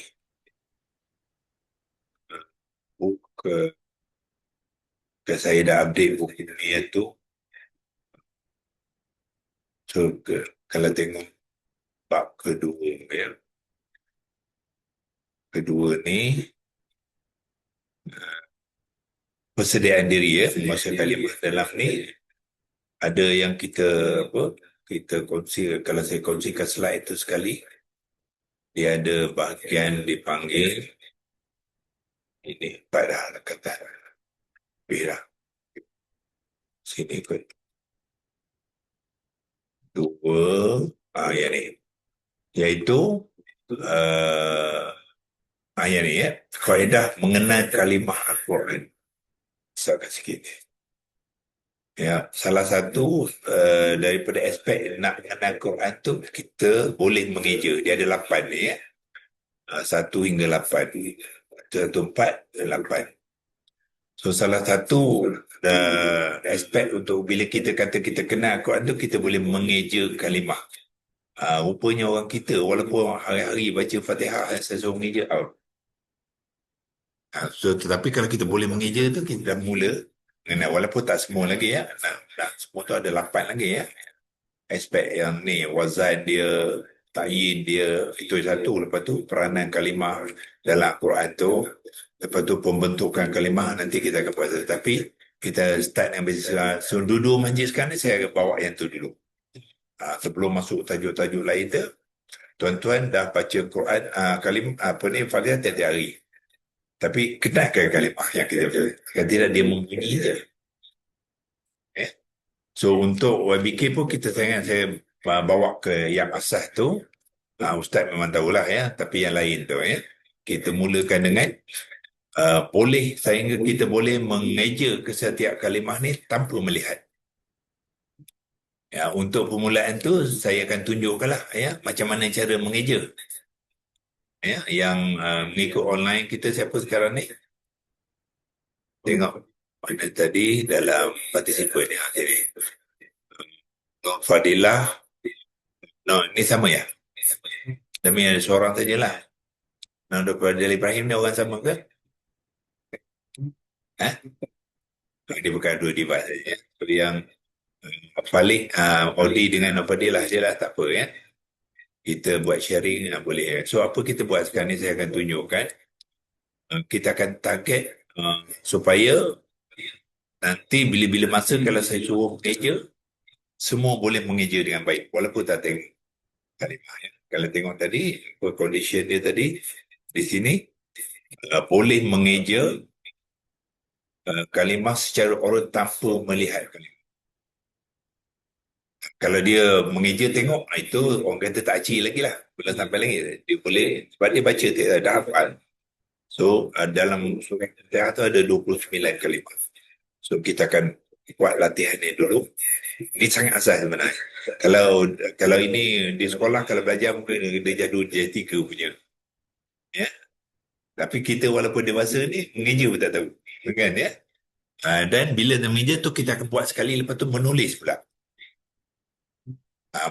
buku saya dah update buku ni, iaitu, so kalau tengok bab kedua, ya, kedua ni persediaan diri, ya, masa kalimah dalam ni ada yang kita kongsi. Kalau saya kongsikan slide itu sekali, dia ada bahagian dipanggil ini pada kata birah sini kot dua, yang ni, iaitu yang ni, ya, kaedah mengenal kalimah Al-Quran. Misalkan sikit, ya, salah satu daripada aspek nak mengenal Quran tu, kita boleh mengeja. Dia ada 8 ni, ya. 1 hingga 8. 1, 4, 8. So salah satu aspek untuk bila kita kata kita kenal Quran tu, kita boleh mengeja kalimah. Rupanya orang kita, walaupun hari-hari baca Fatihah, saya suruh mengeja out. So tetapi kalau kita boleh mengeja tu, kita dah mula mengenal, walaupun tak semua lagi, ya. Semua tu ada 8 lagi, ya. Aspek yang ni, wazan dia, ta'yin dia, itu satu. Lepas tu peranan kalimah dalam Quran tu, lepas tu pembentukan kalimah, nanti kita akan buat. Tapi kita start dengan basic. So dua-dua majlis sekarang ni saya akan bawa yang tu dulu. Sebelum masuk tajuk-tajuk lain tu, tuan-tuan dah baca Quran, kalimah Fatihah tiap-tiap hari. Tapi kenalkan kalimah yang kita baca. Kan tidak dia membunyi je. So untuk YBK pun kita saya bawa ke yang asas tu. Ustaz memang tahulah, ya, tapi yang lain tu, ya, kita mulakan dengan boleh, sehingga kita boleh mengeja ke setiap kalimah ni tanpa melihat. Ya, untuk permulaan tu saya akan tunjukkanlah, ya, macam mana cara mengeja. Ya, yang mengikut online kita siapa sekarang ni? Tengok mana tadi dalam participant ni. Jadi Fadilah. No, ni sama, ya. Demi ada seorang sajalah. Nah, Dr. Adil Ibrahim ni orang sama ke? Dia bukan dua device saja. Seperti yang Falik, Odi dengan Fadilah je lah, tak apa, ya. Kita buat sharing, boleh. So apa kita buat sekarang ni, saya akan tunjukkan. Kita akan target supaya nanti bila-bila masa kalau saya suruh mengeja, semua boleh mengeja dengan baik, walaupun tak tengok kalimah, ya. Kalau tengok tadi, condition dia tadi, di sini, boleh mengeja kalimah secara oral tanpa melihat kalimah. Kalau dia mengeja tengok, itu orang kata tak acik lagi lah, belum sampai lagi. Dia boleh, sebab dia baca, dia dah hafal. So dalam surah Fatihah tu ada 29 kalimah. So kita akan buat latihan ni dulu. Ini sangat asas sebenarnya. Kalau ini di sekolah, kalau belajar mungkin dia jadu dia 3 punya, ya. Tapi kita walaupun dewasa ni mengeja pun tak tahu, kan, ya. Dan bila mengeja tu kita akan buat sekali, lepas tu menulis pula.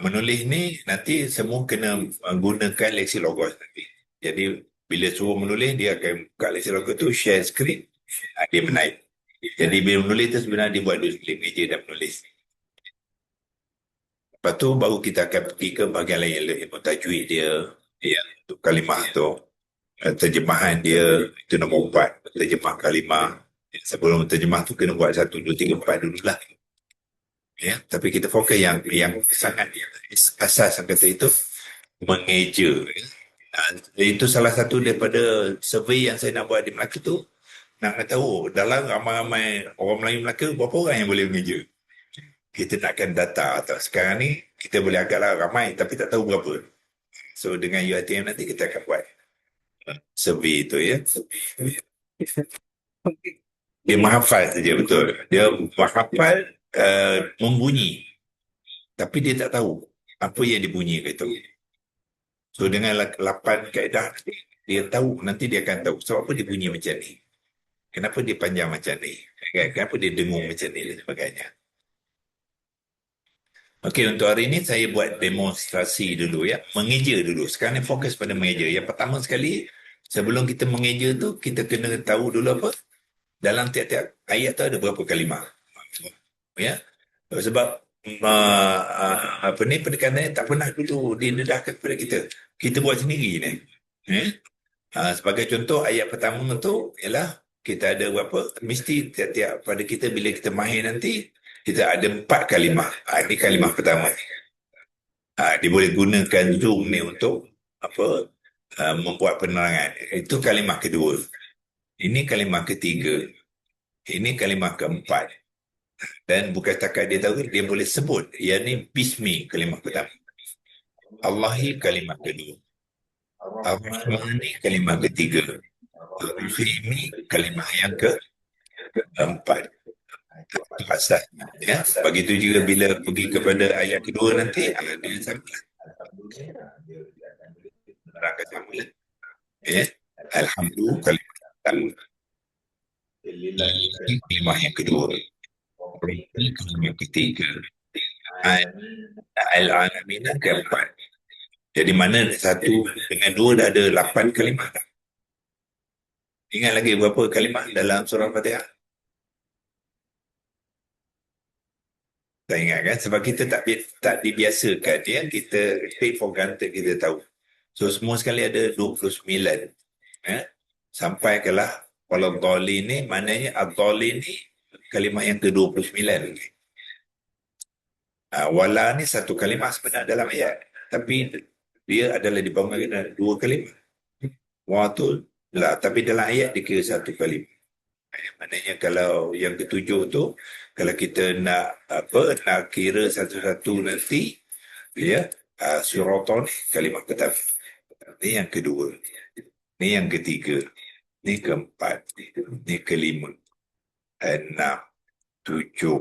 Menulis ni nanti semua kena gunakan Lexilogos nanti. Jadi bila suruh menulis, dia akan buka Lexilogos tu, share screen, dia menaik. Jadi bila menulis tu sebenarnya dia buat dua sekali, meja dan menulis. Lepas tu baru kita akan pergi ke bahagian lain, ilmu tajwid dia, ya, untuk kalimah tu, terjemahan dia, itu nombor 4, terjemah kalimah. Sebelum terjemah tu kena buat 1, 2, 3, 4 dulu lah. Ya, tapi kita fokus yang sangat asas yang kata itu mengeja. Ya. Itu salah satu daripada survey yang saya nak buat di Melaka tu, nak tahu dalam ramai-ramai orang Melayu Melaka berapa orang yang boleh mengeja. Kita nakkan data atau sekarang ni kita boleh agaklah ramai tapi tak tahu berapa. So dengan UiTM nanti kita akan buat survey itu ya. Dia menghafal saja betul. Dia menghafal membunyi tapi dia tak tahu apa yang dibunyikan itu. So dengan 8 kaedah nanti dia tahu, nanti dia akan tahu sebab apa dia bunyi macam ni. Kenapa dia panjang macam ni? Kenapa dia dengung macam ni dan sebagainya. Okey, untuk hari ini saya buat demonstrasi dulu ya. Mengeja dulu. Sekarang ni fokus pada mengeja. Yang pertama sekali, sebelum kita mengeja tu, kita kena tahu dulu apa? Dalam tiap-tiap ayat tu ada berapa kalimah. Ya. Sebab apa ni penekanannya tak pernah dulu didedahkan kepada kita. Kita buat sendiri ni. Sebagai contoh ayat pertama tu ialah kita ada berapa? Mesti tiap-tiap pada kita bila kita mahir nanti kita ada 4 kalimah. Ini kalimah pertama. Dia boleh gunakan Zoom ni untuk apa? Membuat penerangan. Itu kalimah kedua. Ini kalimah ketiga. Ini kalimah keempat. Dan bukan setakat dia tahu, dia boleh sebut. Yang ni bismi kalimah pertama. Allahi kalimah kedua. Ar-Rahmani kalimah ketiga. Ar-Rahimi kalimah yang keempat. Asal. Ya. Begitu juga bila pergi kepada ayat kedua nanti, dia sama. Nerangkan sama. Ya. Alhamdulillah kalimah pertama. Ini kalimah yang kedua. Ini kalimah yang ketiga. Al-Alamin keempat. Jadi mana satu dengan dua dah ada 8 kalimah. Ingat lagi berapa kalimah dalam surah Fatihah? Tak ingat kan? Sebab kita tak dibiasakan ya. Kita take for granted kita tahu. So semua sekali ada 29. Ya? Sampai kelah kalau dhalin ni, maknanya ad-dhalin ni kalimah yang ke-29. Wala ni satu kalimah sebenar dalam ayat. Tapi dia adalah dibangun dengan 2 kalimah. Wa tu lah. Tapi dalam ayat dia kira 1 kalimah. Maknanya kalau yang ketujuh tu, kalau kita nak kira satu-satu nanti, ya, suraton kalimah pertama. Ini yang kedua. Ini yang ketiga. Ini keempat. Ini kelima. 6, 7,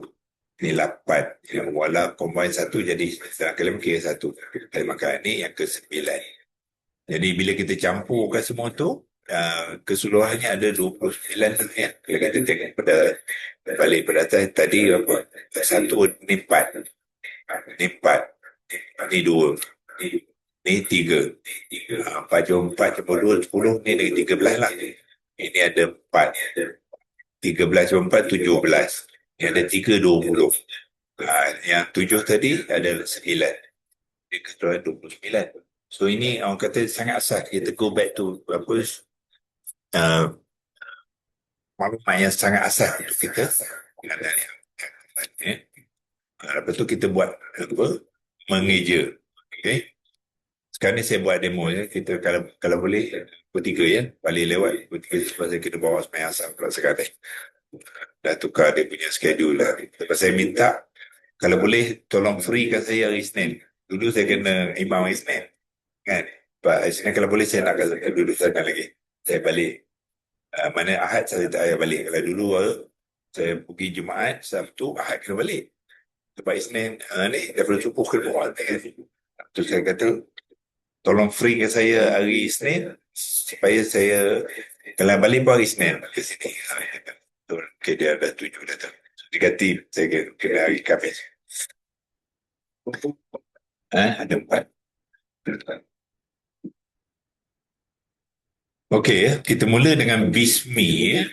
ini 8. Yang wala combine satu jadi dalam kalimah kira 1. Kalimah ini yang ke-9. Jadi bila kita campurkan semua tu, keseluruhannya ada 29 ya. Kalau kita tengok pada balik pada tadi apa? Satu ni 4. Ni 4. Ni 2. Ni 3. 4 jumpa 4 jumpa 2 10 ni lagi 13 lah. Ini ada 4. 13 jumpa 4 17. Yang ada 3 20. Yang 7 tadi ada 9. Dia keseluruhan 29. So ini orang kata sangat asas. Kita go back to maklumat yang sangat asas untuk kita. Lepas tu kita buat mengeja. Okay. Sekarang ni saya buat demo ya. Kita kalau boleh bertiga ya. Balik lewat bertiga sebab kita bawa semayang asal pula sekarang. Dah tukar dia punya schedule lah. Lepas saya minta kalau boleh tolong freekan saya hari Isnin. Dulu saya kena imam hari Isnin. Kan? Hari Isnin kalau boleh saya nak duduk sana lagi. Saya balik. Mana Ahad saya tak payah balik. Kalau dulu saya pergi Jumaat, Sabtu, Ahad kena balik. Sebab Isnin ni daripada subuh ke bawah. Tu saya kata tolong free ke saya hari Isnin supaya saya kalau balik pun hari Isnin ke sini. Okay, dia ada 7 datang. So, diganti saya kena hari Khamis. Ada 4. Okey, kita mula dengan Bismi.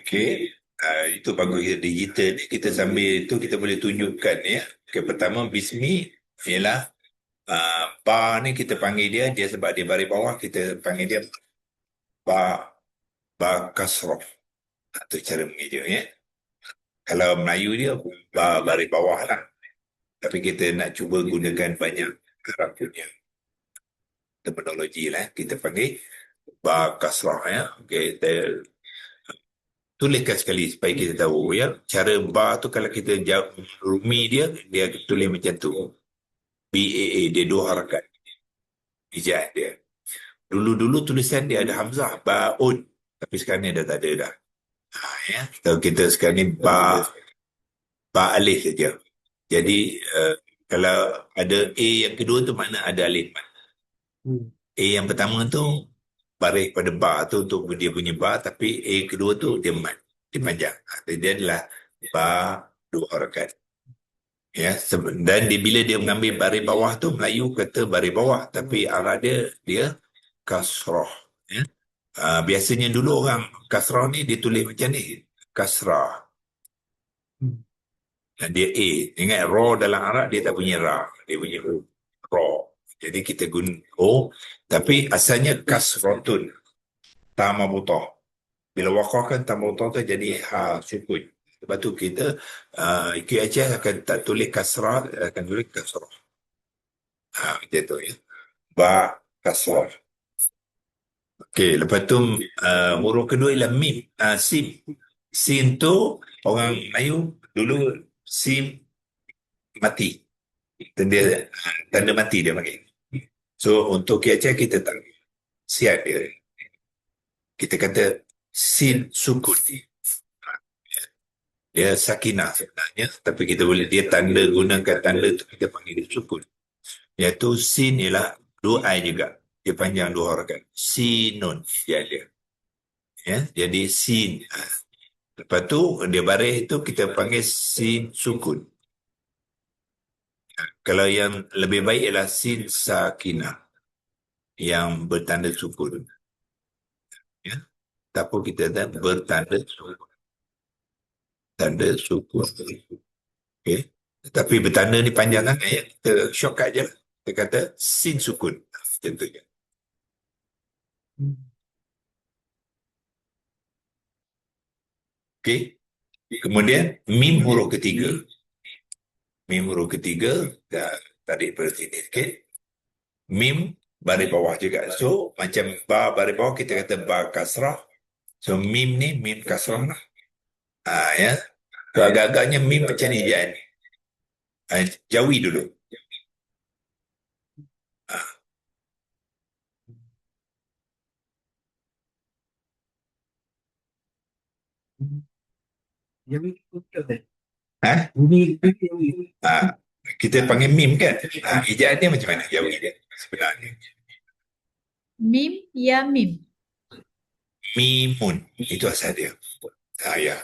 Okey. Itu bagus kita digital ni. Kita sambil itu kita boleh tunjukkan ya. Okay, pertama Bismi ialah ba ni kita panggil dia sebab dia baris bawah kita panggil dia ba kasrah. Itu cara mengeja ya. Kalau Melayu dia baris bawah lah. Tapi kita nak cuba gunakan banyak Arab punya terminologi lah. Kita panggil ba kasrah ya. Okay, kita tuliskan sekali supaya kita tahu ya. Cara ba tu kalau kita jawab rumi dia tulis macam tu. BAA, dia dua harakat. Ijaz dia. Dulu-dulu tulisan dia ada hamzah, ba'un. Tapi sekarang ni dah tak ada dah. Ya. Kalau kita sekarang ni ba alif saja. Jadi kalau ada A yang kedua tu makna ada alif. A yang pertama tu baris pada ba tu untuk dia punya ba, tapi A kedua tu dia mat, dia panjang. Jadi dia adalah ba dua harakat. Ya, dan bila dia mengambil baris bawah tu, Melayu kata baris bawah, tapi Arab dia kasrah. Ya. Biasanya dulu orang kasrah ni dia tulis macam ni, kasrah. Dan dia A. Ingat ra dalam Arab dia tak punya ra, dia punya O. Ra. Jadi kita guna O, tapi asalnya kasratun, ta mabutah. Bila waqahkan ta mabutah tu jadi ha sukun. Sebab tu kita IQHS akan tak tulis kasrah, akan tulis kasrah. Macam tu ya. Ba kasrah. Okey, lepas tu huruf kedua ialah mim, sim. Sin tu orang Melayu dulu sim mati. Tanda mati dia panggil. So untuk KHR kita tak siap dia. Kita kata sin sukun. Dia sakinah sebenarnya, tapi kita boleh dia tanda gunakan tanda tu kita panggil dia sukun. Iaitu sin ialah dua ai juga. Dia panjang dua harakat. Sinun dia. Ya, jadi sin. Lepas tu dia baris itu kita panggil sin sukun. Kalau yang lebih baik ialah sin sakinah yang bertanda sukun. Ya. Ataupun kita ada bertanda sukun. Tanda sukun. Okey. Tapi bertanda ni panjang sangat ya. Kita shortcut je. Kita kata sin sukun. Macam tu je. Okey. Kemudian mim huruf ketiga. Mim huruf ketiga, tarik pada sini sikit. Mim baris bawah juga. So macam ba baris bawah kita kata ba kasrah. So mim ni mim kasrah lah. Ya. So agak-agaknya mim macam ni je ni. Jauhi dulu. Kita panggil mim kan? Ijaz dia macam mana? Jauhi dia sebenarnya. Mim ya mim. Mimun. Itu asal dia. Ya.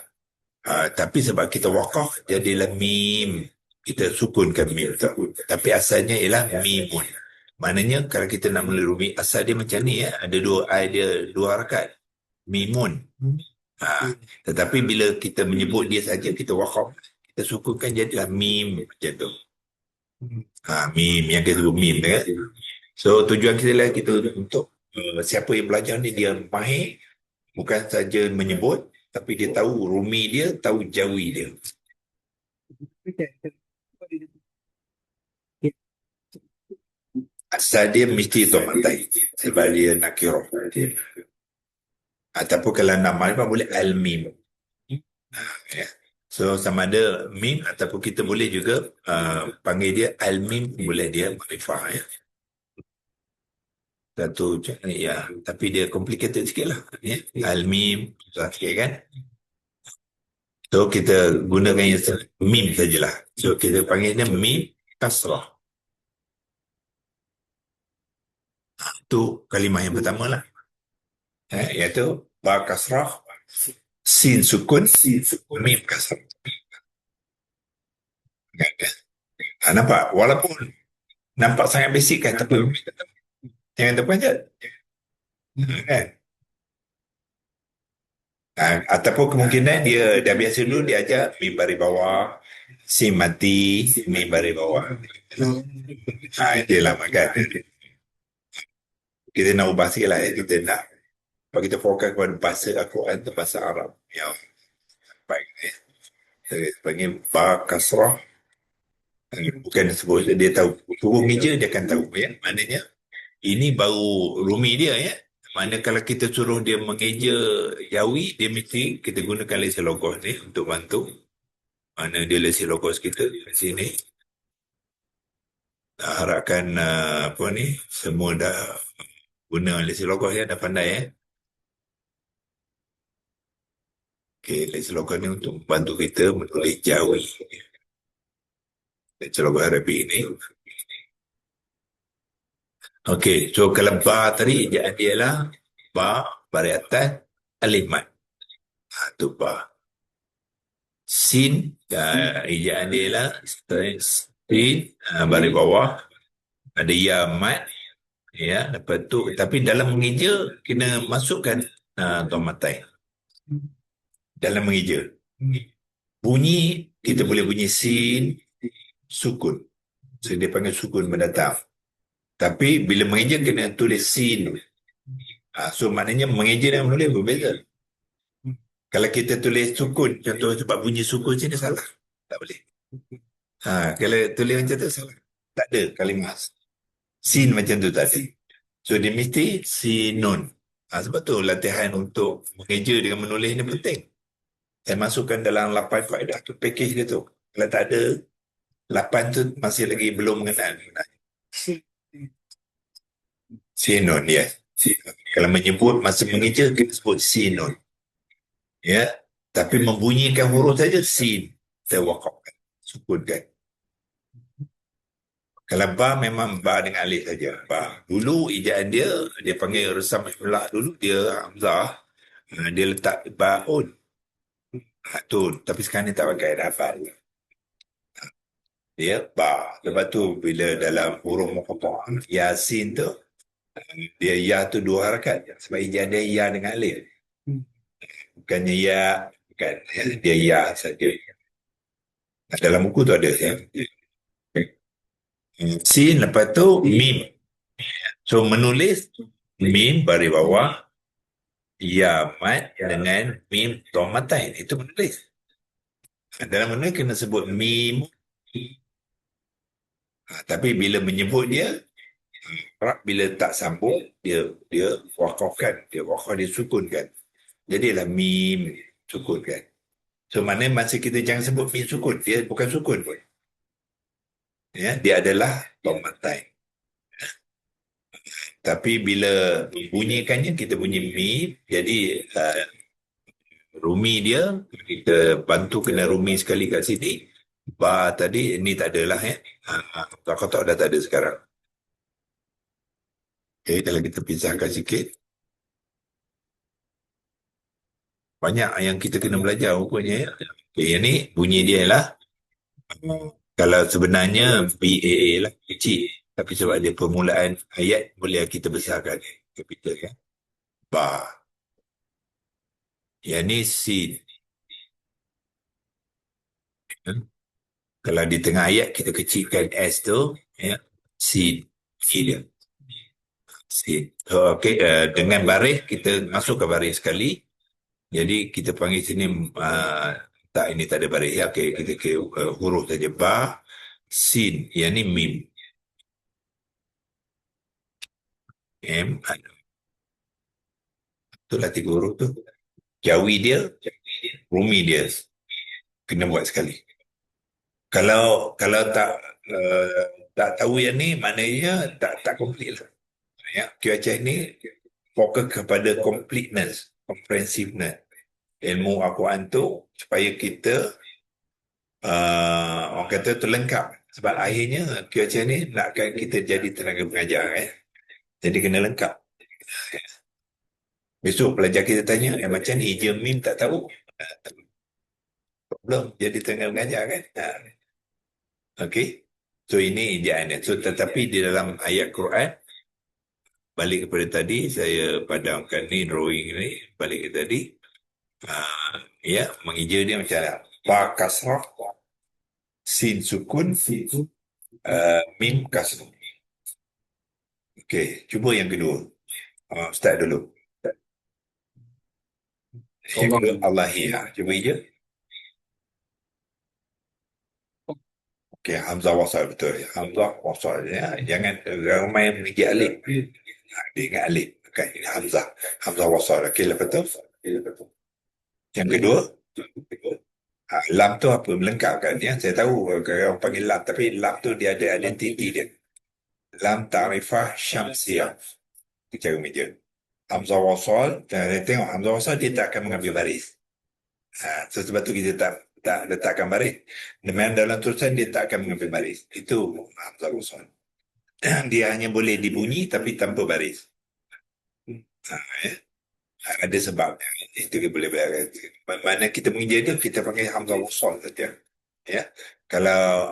Tapi sebab kita waqaf jadilah mim. Kita sukunkan mim tu. Tapi asalnya ialah mimun. Maknanya kalau kita nak mula rumi, asal dia macam ni ya. Ada dua ai dia, dua harakat. Mimun. Tetapi bila kita menyebut dia saja, kita waqaf, kita sukunkan jadilah mim macam tu. Mim yang kita sebut mim kan. So tujuan kita lah kita untuk siapa yang belajar ni dia mahir, bukan saja menyebut, tapi dia tahu rumi dia, tahu jawi dia. Asal dia mesti tomatai sebab dia nakirah. Ataupun kalau nama dia boleh al-mim. Ya. So sama ada mim ataupun kita boleh juga panggil dia al-mim, boleh dia makrifah ya. Satu ya, tapi dia complicated sikit lah ya. Al-mim susah sikit kan. So kita gunakan yang mim sajalah. So kita panggil dia mim kasrah. Itu kalimah yang pertama lah. Iaitu ba kasrah, sin sukun, mim kasrah. Nampak? Walaupun nampak sangat basic kan, tapi jangan terperanjat. Kan? Ataupun kemungkinan dia dah biasa dulu dia ajar mim baris bawah, sin mati, mim baris bawah. Dia lama kan. Kita nak ubah sikit lah. Kita nak kalau kita fokus kepada bahasa Al-Quran tu bahasa Arab. Ya. Baik. panggil ba kasrah. Bukan sebut dia tahu. Turun meja dia akan tahu ya. Maknanya ini baru rumi dia ya. Mana kalau kita suruh dia mengeja jawi, dia mesti kita gunakan lesi logos ni untuk bantu. Mana dia lesi logos kita di sini. Harapkan apa ni semua dah guna lesi logos ya, dah pandai ya. Okey, lesi logos ni untuk bantu kita menulis jawi. Lesi logos Arabic ni. Okey, so kalau ba tadi ejaan dia lah ba baris atas alif mat. Tu ba. Sin ejaan dia lah sin baris bawah ada ya mat ya, lepas tu tapi dalam mengeja kena masukkan tomatai dalam mengeja. Bunyi kita boleh bunyi sin sukun. So dia panggil sukun mendatang. Tapi bila mengeja kena tulis sin. So maknanya mengeja dan menulis berbeza. Kalau kita tulis sukun, contoh sebab bunyi sukun sini salah. Tak boleh. Kalau tulis macam tu salah. Tak ada kalimah. Sin macam tu tak ada. So dia mesti sinun. Sebab tu latihan untuk mengeja dengan menulis ni penting. Saya masukkan dalam 8 faedah tu package dia tu. Kalau tak ada 8 tu masih lagi belum mengenal. Sinun ya. Kalau menyebut masa mengeja kita sebut sinun. Ya. Tapi membunyikan huruf saja sin. Kita wakafkan. Sukunkan. Kalau ba memang ba dengan alif saja. Ba. Dulu ejaan dia panggil resam imla dulu dia hamzah. Dia letak baun. Tu. Tapi sekarang ni tak pakai dah ba. Dia ba. Lepas tu bila dalam huruf muqatta'ah yasin tu dia ya tu 2 harakat. Sebab ejaan dia ya dengan alif. Bukannya ya, bukan. Dia ya saja. Dalam buku tu ada ya. Sin lepas tu mim. So menulis mim baris bawah ya mat dengan mim tomatain. Itu menulis. Dalam menulis kena sebut mim. Tapi bila menyebut dia bila tak sambung dia wakafkan, dia sukunkan. Jadilah mim sukunkan. So maknanya masa kita jangan sebut mim sukun, dia bukan sukun pun. Ya, dia adalah tomatain. Tapi bila bunyikannya kita bunyi mim, jadi rumi dia kita bantu kena rumi sekali kat sini. Ba tadi ni tak adalah ya. Kotak dah tak ada sekarang. Okey, kalau kita pisahkan sikit. Banyak yang kita kena belajar rupanya ya. Okay, yang ni bunyi dia lah. Kalau sebenarnya BAA lah kecil. Tapi sebab dia permulaan ayat boleh kita besarkan. Capital kan. Ba. Yang ni sin. Kalau di tengah ayat kita kecilkan S tu. Ya. Sin. Sin dia. Sin. So, okay. Dengan baris kita masuk ke baris sekali. Jadi kita panggil sini tak, ini tak ada baris ya. Okay, kita ke huruf saja ba sin, yang ni mim. M itulah 3 huruf tu. Jawi dia, rumi dia kena buat sekali. Kalau tak tahu yang ni maknanya tak complete lah. Ya, QHS ni fokus kepada completeness, comprehensiveness. Ilmu Al-Quran tu supaya kita orang kata tu lengkap. Sebab akhirnya QHS ni nakkan kita jadi tenaga pengajar jadi kena lengkap. Besok pelajar kita tanya macam ni je mim tak tahu. Problem jadi tenaga pengajar kan. Okey. So ini ejaan dia. So tetapi di dalam ayat Quran balik kepada tadi saya padamkan ni drawing ni balik ke tadi. Ya, mengeja dia macam mana? Ba kasrah, sin sukun, mim kasrah. Okey, cuba yang kedua. Start dulu. Yang kedua, Allahi. Cuba je. Okey, hamzah wasal betul. Hamzah wasal ya. Jangan ramai yang meninggi alif. Dia ingat alif. Bukan ini hamzah. Hamzah wasal. Okey, lepas tu. Yang kedua, lam tu apa? Melengkapkan ya. Saya tahu orang panggil lam, tapi lam tu dia ada identiti dia. Lam ta'rifah syamsiyah. Itu cara meja. Hamzah wasal, saya tengok hamzah wasal dia tak akan mengambil baris. So sebab tu kita tak letakkan baris. Memang dalam tulisan dia tak akan mengambil baris. Itu hamzah wasal. Dia hanya boleh dibunyi tapi tanpa baris. Ya. Ada sebab itu kita boleh bayar. Mana kita mengeja dia kita panggil hamzah wasal saja. Ya. Kalau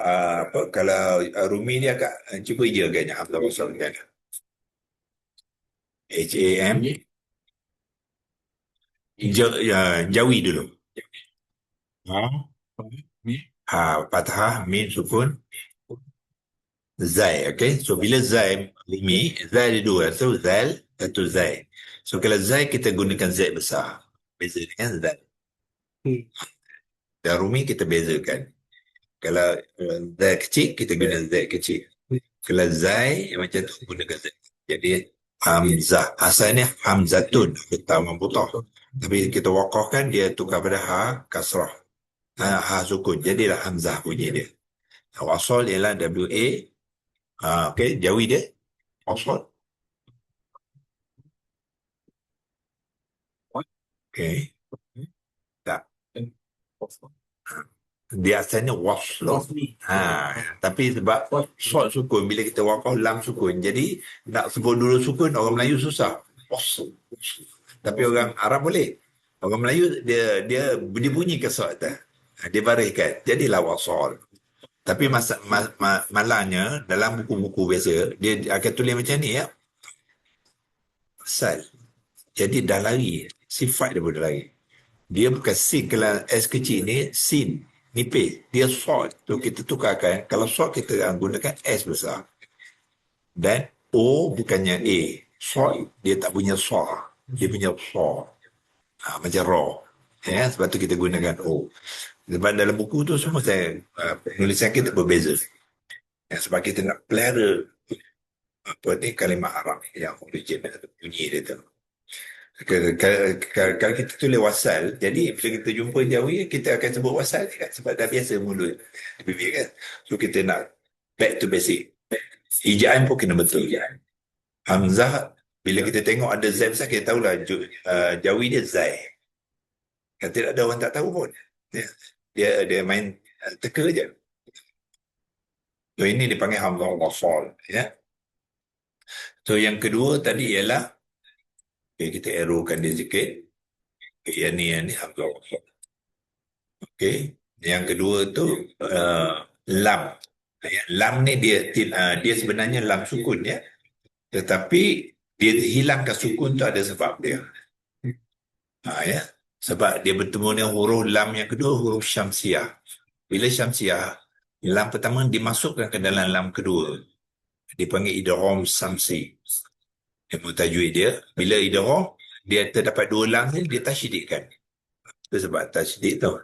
kalau Rumi dia agak cuba je agaknya hamzah wasal kan. HAM Jawi dulu. Fathah mim sukun zai. Okay, so bila zai Rumi, zai ada dua, so zal satu zai. So kalau zai kita gunakan zai besar, beza dengan zai. Dan Rumi kita bezakan. Kalau zai kecil kita guna zai kecil. Kalau zai macam tu gunakan zai. Jadi hamzah asalnya hamzatun utama buta, tapi kita wakafkan dia tukar pada ha kasrah, ha sukun, jadilah hamzah bunyi dia. Wasal ialah WA. Okey, jawi dia wasal. Okey, tak, dia asalnya wasl. Tapi sebab short sukun, bila kita wakaf lam sukun, jadi nak sebut dulu sukun orang Melayu susah. Wasl. Tapi orang Arab boleh. Orang Melayu dia bunyi kasar atas. Dia bariskan. Jadilah wasal. Tapi malangnya dalam buku-buku biasa dia akan tulis macam ni ya. Asal. Jadi dah lari. Sifat dia pun dah lari. Dia bukan sin. Kalau S kecil ni sin. Nipis. Dia short. Tu kita tukarkan. Kalau short kita gunakan S besar. Dan O bukannya A. Short dia tak punya short. Dia punya short. Macam raw. Ya, sebab tu kita gunakan O. Sebab dalam buku tu semua penulisan kita berbeza. Ya, sebab kita nak pelihara kalimah Arab yang original bunyi dia tu. Kalau kita tulis wasal, jadi bila kita jumpa Jawi kita akan sebut wasal kan? Sebab dah biasa mulut bibir kan. So kita nak back to basic. Ijaan pun kena betul. Hamzah bila kita tengok ada zai besar kita tahulah Jawi dia zai. Kalau tidak ada orang tak tahu pun. Dia main teka je. So ini dipanggil hamzah wasal ya. So yang kedua tadi ialah kita arrowkan dia sikit. Yang ni hamzah wasal. Okey, yang kedua tu lam. Lam ni dia sebenarnya lam sukun ya. Tetapi dia hilangkan sukun tu ada sebab dia. Ya. Sebab dia bertemu dengan huruf lam yang kedua, huruf syamsiah. Bila syamsiah, lam pertama dimasukkan ke dalam lam kedua. Dipanggil idgham samsi. Ilmu tajwid dia, bila idgham, dia terdapat dua lam ni, dia tasydidkan. Itu sebab tasydid tu.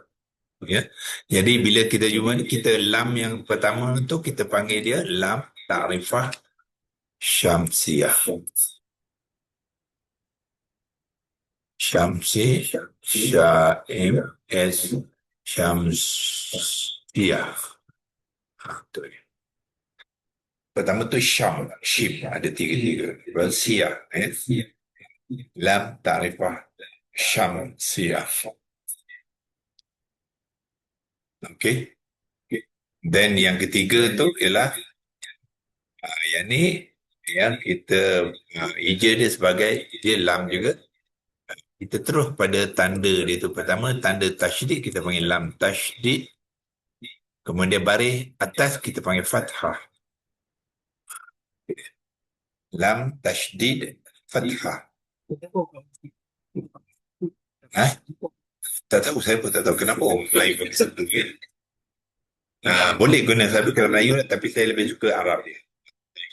Ya. Jadi bila kita jumpa ni, kita lam yang pertama tu, kita panggil dia lam ta'rifah syamsiah. Syamsi, syaim, es, syamsiah. Tu dia. Pertama tu syam, shim, ada tiga. Siah, lam ta'rifah syamsiah. Okey. Dan yang ketiga tu ialah yang ni yang kita ija dia sebagai dia lam juga. Kita terus pada tanda dia tu. Pertama tanda tasydid kita panggil lam tasydid. Kemudian baris atas kita panggil fathah. Lam tasydid fathah. Tak tahu, saya pun tak tahu kenapa orang Melayu pakai satu kan. Boleh guna satu kalau Melayu tapi saya lebih suka Arab dia.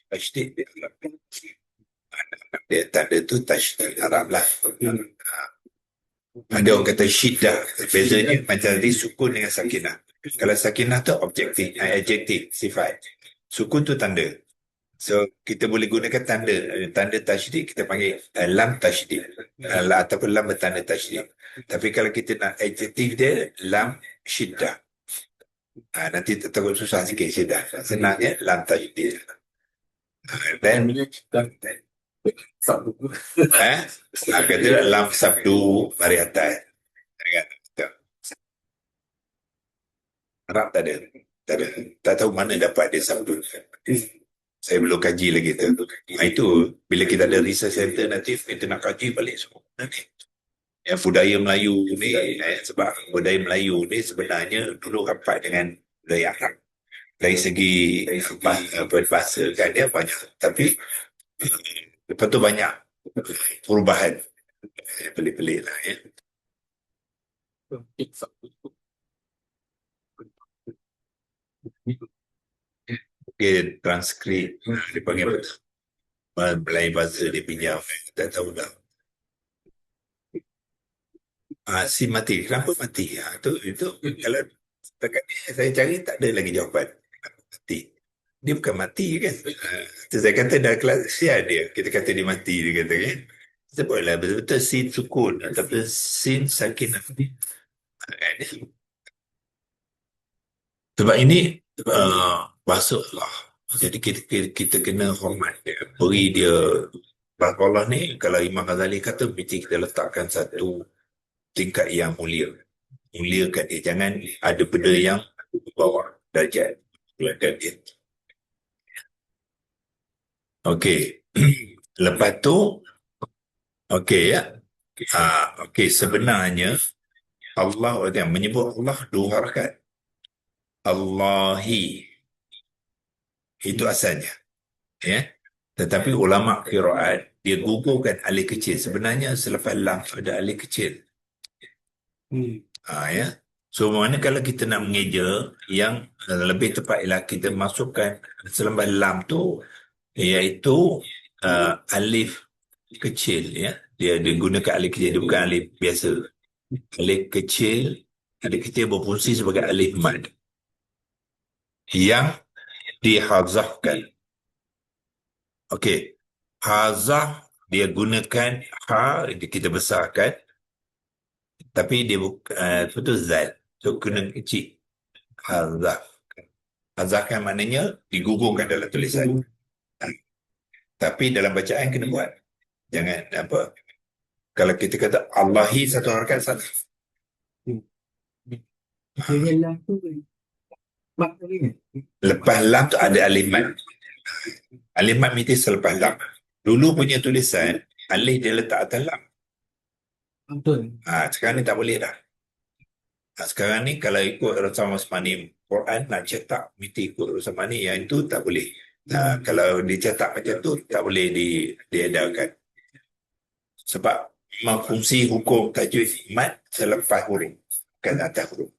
Tasydid dia Arab. Dia tanda tu tasydid Arab lah. Ada orang kata syiddah. Bezanya macam tadi sukun dengan sakinah. Kalau sakinah tu objektif, adjektif, sifat. Sukun tu tanda. So kita boleh gunakan tanda tasydid, kita panggil lam tasydid, ataupun lam bertanda tasydid. Tapi kalau kita nak adjektif dia lam syiddah. Nanti takut susah sikit syiddah. Senangnya lam tasydid. Dan Sabtu. kata lam sabdu mari atas. Arab tak ada. Tak tahu mana dapat dia sabdu. Saya belum kaji lagi tu. Itu bila kita ada research center nanti kita nak kaji balik semua. Ya, budaya Melayu ni sebab budaya Melayu ni sebenarnya dulu rapat dengan budaya Arab. Dari segi berbahasa kan dia banyak, tapi lepas tu banyak perubahan pelik-pelik lah ya. Okay, transkrip dipanggil Melayu bahasa dia pinjam, tak tahu dah. Si mati, kenapa mati? Itu kalau setakat ni saya cari tak ada lagi jawapan. Mati. Dia bukan mati kan? Saya kata dah kelas siap dia. Kita kata dia mati, dia kata kan? Sebablah betul-betul sin sukun ataupun sin sakinah. Sebab ini bahasa Allah. Jadi kita kena hormat dia. Beri dia. Bahasa Allah ni, kalau Imam Ghazali kata, mesti kita letakkan satu tingkat yang mulia. Muliakan dia. Jangan ada benda yang bawah darjat. Muliakan dia. Okey. Lepas tu, okey ya. Okey, sebenarnya Allah yang menyebut Allah dua harakat. Allahi. Itu asalnya. Ya. Tetapi ulama qiraat dia gugurkan alif kecil. Sebenarnya selepas lam ada alif kecil. Ya. So mana kalau kita nak mengeja yang lebih tepat ialah kita masukkan selepas lam tu iaitu alif kecil ya. Dia gunakan alif kecil, dia bukan alif biasa. Alif kecil berfungsi sebagai alif mad yang dihazafkan. Okey. Hazaf dia gunakan kita besarkan tapi dia betul zal. So kena kecil. Hazaf. Hazafkan maknanya digugurkan dalam tulisan. Tapi dalam bacaan kena buat. Jangan apa. Kalau kita kata Allahi satu harakat satu. Lepas lam tu ada alif mad. Alif mad mesti selepas lam. Dulu punya tulisan alif dia letak atas lam. Betul. Sekarang ni tak boleh dah. Sekarang ni kalau ikut Rasul Osmani Quran nak cetak mesti ikut Rasul Osmani, yang itu tak boleh. Kalau dicetak macam tu tak boleh diedarkan. Sebab memang fungsi hukum tajwid mad selepas huruf, bukan atas huruf.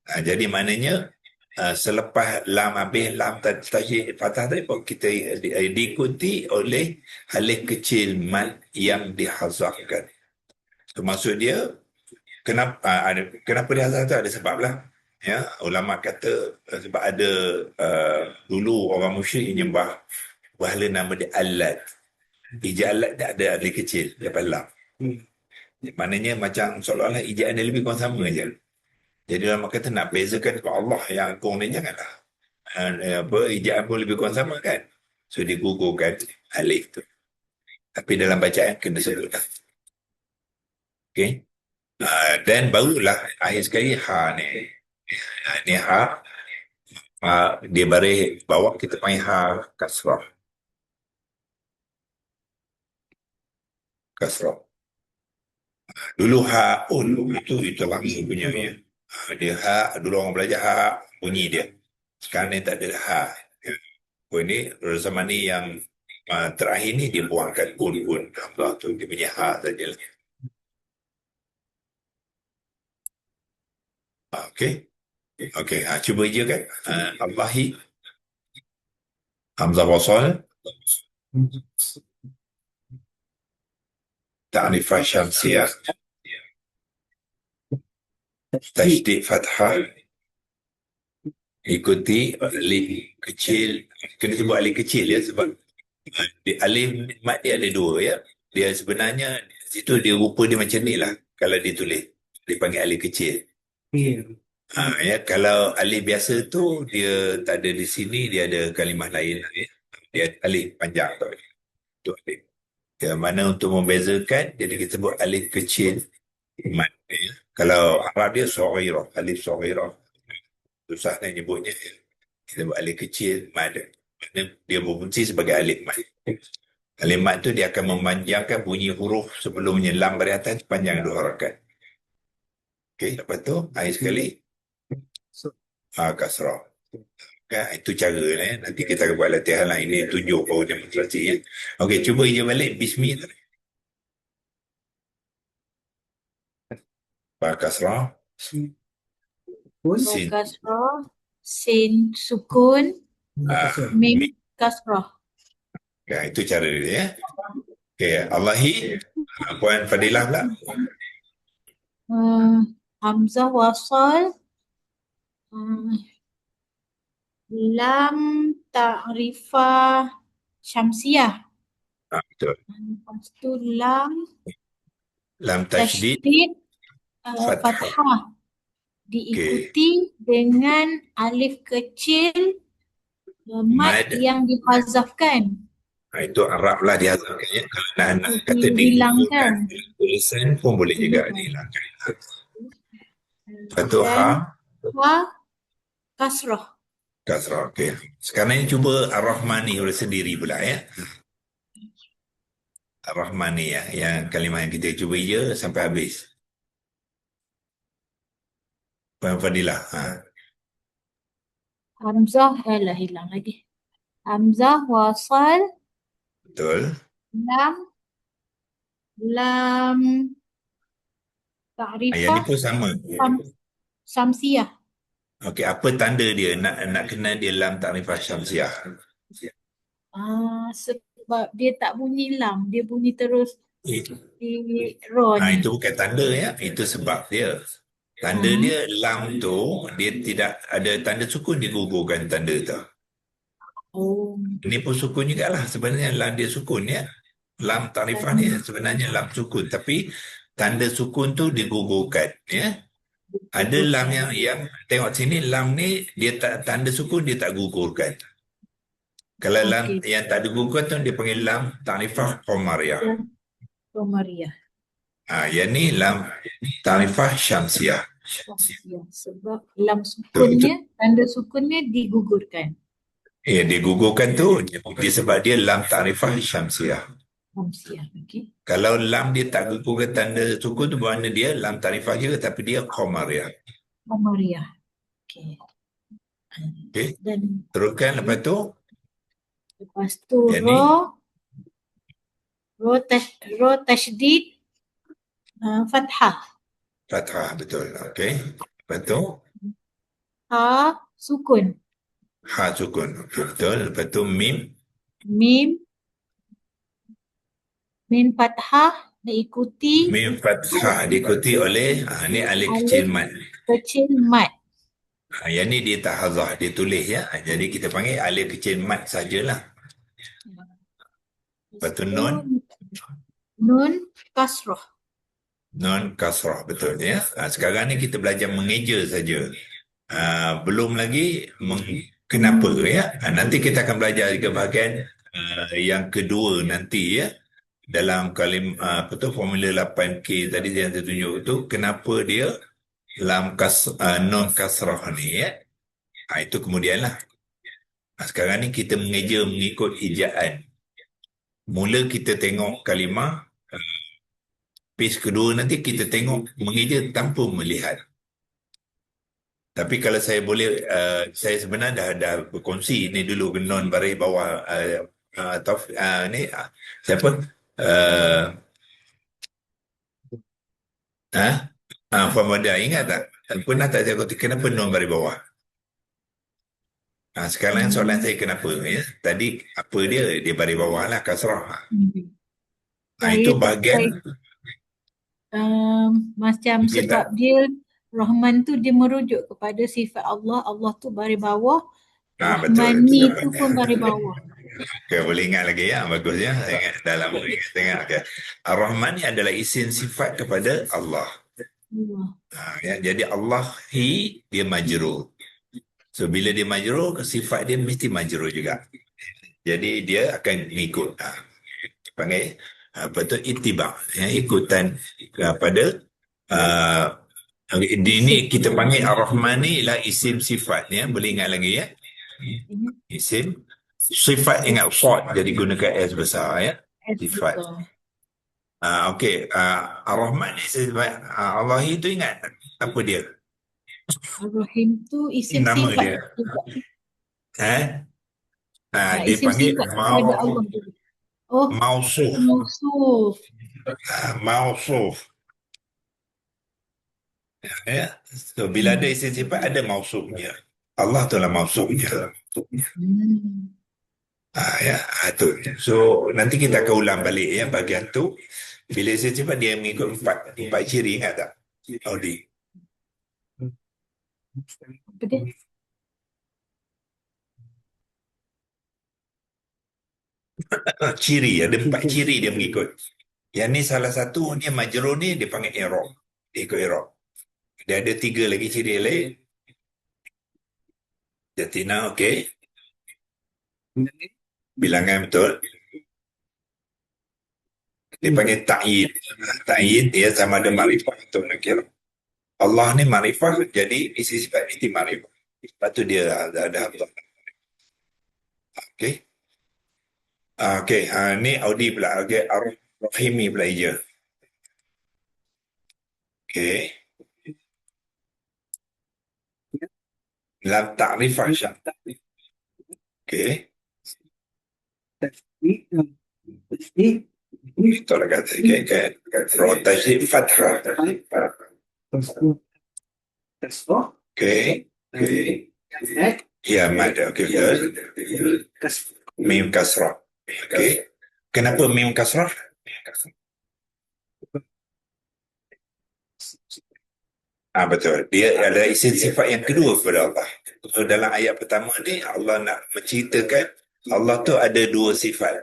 Jadi maknanya selepas lam habis lam tajwid fathah tadi pun kita diikuti oleh alif kecil mad yang dihazafkan. Maksud dia kenapa dihazaf tu ada sebab lah. Ya, ulama kata sebab ada dulu orang musyrik menyembah berhala nama dia Allat. Ija'alat dia ada alif kecil lepas lam. Maknanya macam seolah-olah ija'an dia lebih kurang sama je. Jadi ulama kata nak bezakan kepada Allah yang agung ni janganlah. Ija'an pun lebih kurang sama kan. So digugurkan alif tu. Tapi dalam bacaan kena sebut lah. Okay. Dan barulah akhir sekali ni. Ni dia baris bawah kita panggil kasrah. Kasrah. Dulu itu lama punya ya. Dia dulu orang belajar bunyi dia. Sekarang ni tak ada ini zaman ni yang terakhir ni dia buangkan pun Allah tu dia punya saja. Okey, cuba je kan. Allahi hamzah wasal ta'rifah syamsiyah tajdid fathah ikuti alif kecil. Kena sebut alif kecil ya, sebab alif mat dia ada dua ya. Dia sebenarnya situ dia rupa dia macam ni lah kalau ditulis. Dia panggil alif kecil. Ya, kalau alif biasa tu dia tak ada di sini, dia ada kalimah lain ya. Dia alif panjang tu. Itu alif. Yang mana untuk membezakan, jadi kita sebut alif kecil mat ya. Kalau Arab dia saghirah, alif saghirah. Susah nak nyebutnya. Kita sebut alif kecil mat. Dia berfungsi sebagai alif mat. Alif mat tu dia akan memanjangkan bunyi huruf sebelumnya. Lam dari atas panjang 2 harakat. Okey, lepas tu air sekali kasrah. Itu cara nanti kita akan buat latihan lah. Ini tunjuk bahawa demonstrasi ya. Okey, cuba ija balik bismillah. Ba kasrah. Sin. Kasrah, sin sukun, mim kasrah. Ya, itu cara dia ya. Okey, Allahi. Puan Fadilah pula. Hamzah wasal, lam ta'rifah syamsiah. Betul. Lepas tu Lam tasydid tasydid fathah. fathah. Diikuti dengan alif kecil mat Mad. yang dihazafkan. Itu Arab lah dihazafkan ya. Kalau nak kata Dihilangkan. tulisan pun boleh juga dihilangkan. Lepas tu ha Kasrah. kasrah. Okey. Sekarang ni cuba Ar-Rahmani sendiri pula ya. Ar-Rahmani ya, yang kalimah yang kita cuba je sampai habis. Puan Fadilah. Hamzah hilang lagi. Hamzah wasal, Betul. lam Yang ni ta'rifah pun sama. syamsiah. Okey, apa tanda dia nak kena dia lam ta'rifah syamsiah? Sebab dia tak bunyi lam, dia bunyi terus di ro ni. Itu bukan tanda ya, itu sebab dia. Tanda dia lam tu dia tidak ada tanda sukun, digugurkan tanda tu. Ini pun sukun juga lah sebenarnya, lam dia sukun ya. Lam ta'rifah ni sebenarnya lam sukun, tapi tanda sukun tu digugurkan ya. Ada lam yang tengok sini, lam ni dia tak tanda sukun, dia tak gugurkan. Kalau lam yang tak digugurkan tu dia panggil lam ta'rifah qamariyah. Yang ni lam ta'rifah syamsiah. Sebab lam sukunnya, tanda sukunnya digugurkan. Ya, digugurkan tu disebab dia lam ta'rifah syamsiah. Okay. Kalau lam dia tak gugurkan tanda sukun tu bermakna dia lam ta'rifah je, tapi dia qamariyah. Okey. Dan teruskan lepas tu. Lepas tu ro tasydid fathah. Fathah, betul. Okey. Lepas tu Ha sukun. Ha sukun. Betul. Lepas tu mim fathah diikuti fathah diikuti oleh ni alif kecil mat. Yang ni dia tak hazah, dia tulis ya. Jadi kita panggil alif kecil mat sajalah. Lepas tu nun kasrah. Non kasrah, betul ya. Sekarang ni kita belajar mengeja saja. Belum lagi kenapa ya. Nanti kita akan belajar juga bahagian yang kedua nanti ya. Dalam formula 8K tadi yang saya tunjuk tu, kenapa dia lam non kasrah ni ya. Itu kemudianlah. Sekarang ni kita mengeja mengikut ejaan. Mula kita tengok kalimah, page kedua nanti kita tengok mengeja tanpa melihat. Tapi kalau saya boleh, saya sebenarnya dah berkongsi ini dulu non baris bawah ni siapa? Famada, ingat tak? Pernah tak saya kata kenapa non baris bawah? Sekarang soalan saya kenapa ya? Tadi apa dia baris bawah lah, kasrah. Itu bahagian macam sebab dia Rahman tu dia merujuk kepada sifat Allah. Allah tu baris bawah. Betul. Rahmani tu pun baris bawah. Okay, boleh ingat lagi ya, bagus ya. Saya ingat dalam ingat. Okay. Ar-Rahman ni adalah isim sifat kepada Allah. Allah. Ya, jadi Allahi dia majrur. So bila dia majrur, sifat dia mesti majrur juga. Jadi dia akan mengikut. Panggil apa tu ittiba, ya, ikutan kepada ini kita panggil Ar-Rahman ni ialah isim sifat ya. Boleh ingat lagi ya. Ingat Isim sifat, ingat sifat jadi gunakan S besar ya. S Sifat. besar. Okey, Ar-Rahman ni sifat Allah itu ingat apa dia? Ar-Rahim tu isim Nama sifat dia. juga. Dia Isim panggil sifat kepada Allah juga. Oh, mausuf. mausuf. Mausuf. Ya. So bila ada isim sifat ada mausufnya. Allah tu lah mausufnya. Ya, tu. So nanti kita akan ulang balik ya bahagian tu. Bila isim sifat dia mengikut empat ciri, ingat tak? Audi. Apa dia? Ciri, ada 4 ciri dia mengikut. Yang ni salah satu, dia majrur ni dia panggil i'rab. Dia ikut i'rab. Dia ada 3 lagi ciri lain. Jatina, okey. Bilangan betul. Dia panggil ta'yid. Ta'yid dia sama ada ma'rifah atau nakir. Allah ni ma'rifah, jadi isi sifat mesti ma'rifah. Lepas tu dia ada apa. Okey. Okey, ni Audi pula. Okey, Ar-Rahimi pula hijau. Okey. Lam ta'rifah syam. Okey. Itulah kata. Rotasi fathah. Okey. Ya, mada. Okey. Mim kasrah. Okey. Kenapa mim kasrah? Betul. Dia adalah isim sifat yang kedua kepada Allah. So, dalam ayat pertama ni Allah nak menceritakan Allah tu ada 2 sifat.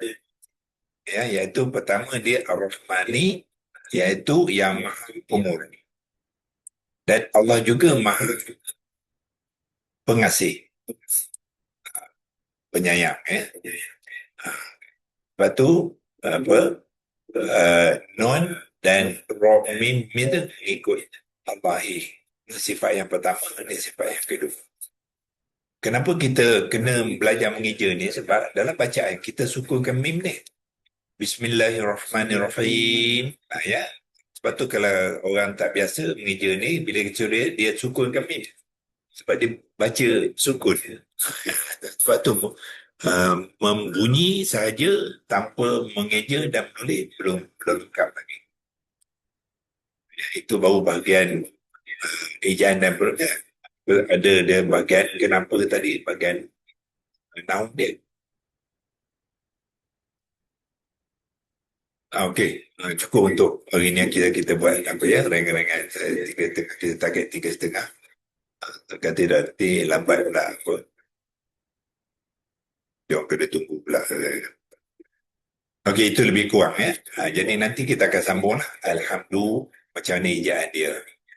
Ya, iaitu pertama dia Ar-Rahmani, iaitu yang Maha Pemurah. Dan Allah juga Maha Pengasih. Penyayang ya. Lepas tu non dan Rahmin itu ikut Allahi. Sifat yang pertama dan sifat yang kedua. Kenapa kita kena belajar mengeja ni? Sebab dalam bacaan kita sukunkan mim ni. Bismillahirrahmanirrahim. Ya. Sebab tu kalau orang tak biasa mengeja ni, bila kecil dia sukunkan mim. Sebab dia baca sukun. Sebab tu membunyi sahaja tanpa mengeja dan menulis belum lengkap lagi. Itu baru bahagian ejaan dan ada bahagian kenapa tadi bahagian noun dia. Okey, cukup untuk hari ni kita buat apa ya, ringan-ringan. Kita target 3.5. Kata nanti lambat pula apa. Jom kena tunggu pula. Okey, itu lebih kurang ya. Jadi nanti kita akan sambung lah. Alhamdulillah, macam mana ejaan dia.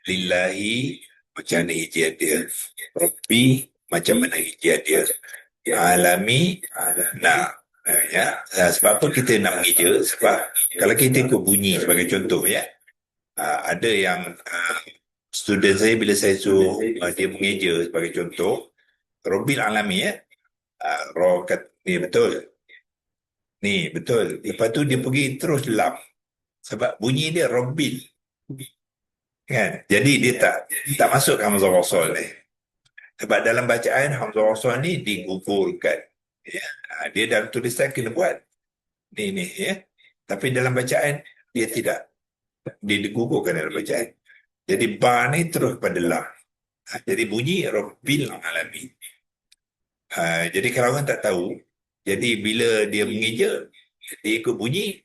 Lillahi, macam mana ejaan dia. Rabbi, macam mana ejaan dia. Alami, ya. Sebab apa kita nak mengeja? Sebab kalau kita ikut bunyi sebagai contoh ya. Ada yang student saya bila saya suruh dia mengeja sebagai contoh. Rabbil Alami ya. Ni betul. Ni betul. Lepas tu dia pergi terus lam. Sebab bunyi dia Rabbil. Kan? Jadi dia tak masuk ke Hamzah Wasal ni. Sebab dalam bacaan Hamzah Wasal ni digugurkan. Ya. Dia dalam tulisan kena buat. Ni ya. Tapi dalam bacaan dia tidak. Dia digugurkan dalam bacaan. Jadi ba ni terus pada lam. Jadi bunyi Rabbil Alamin. Jadi kalau orang tak tahu, jadi bila dia mengeja, dia ikut bunyi,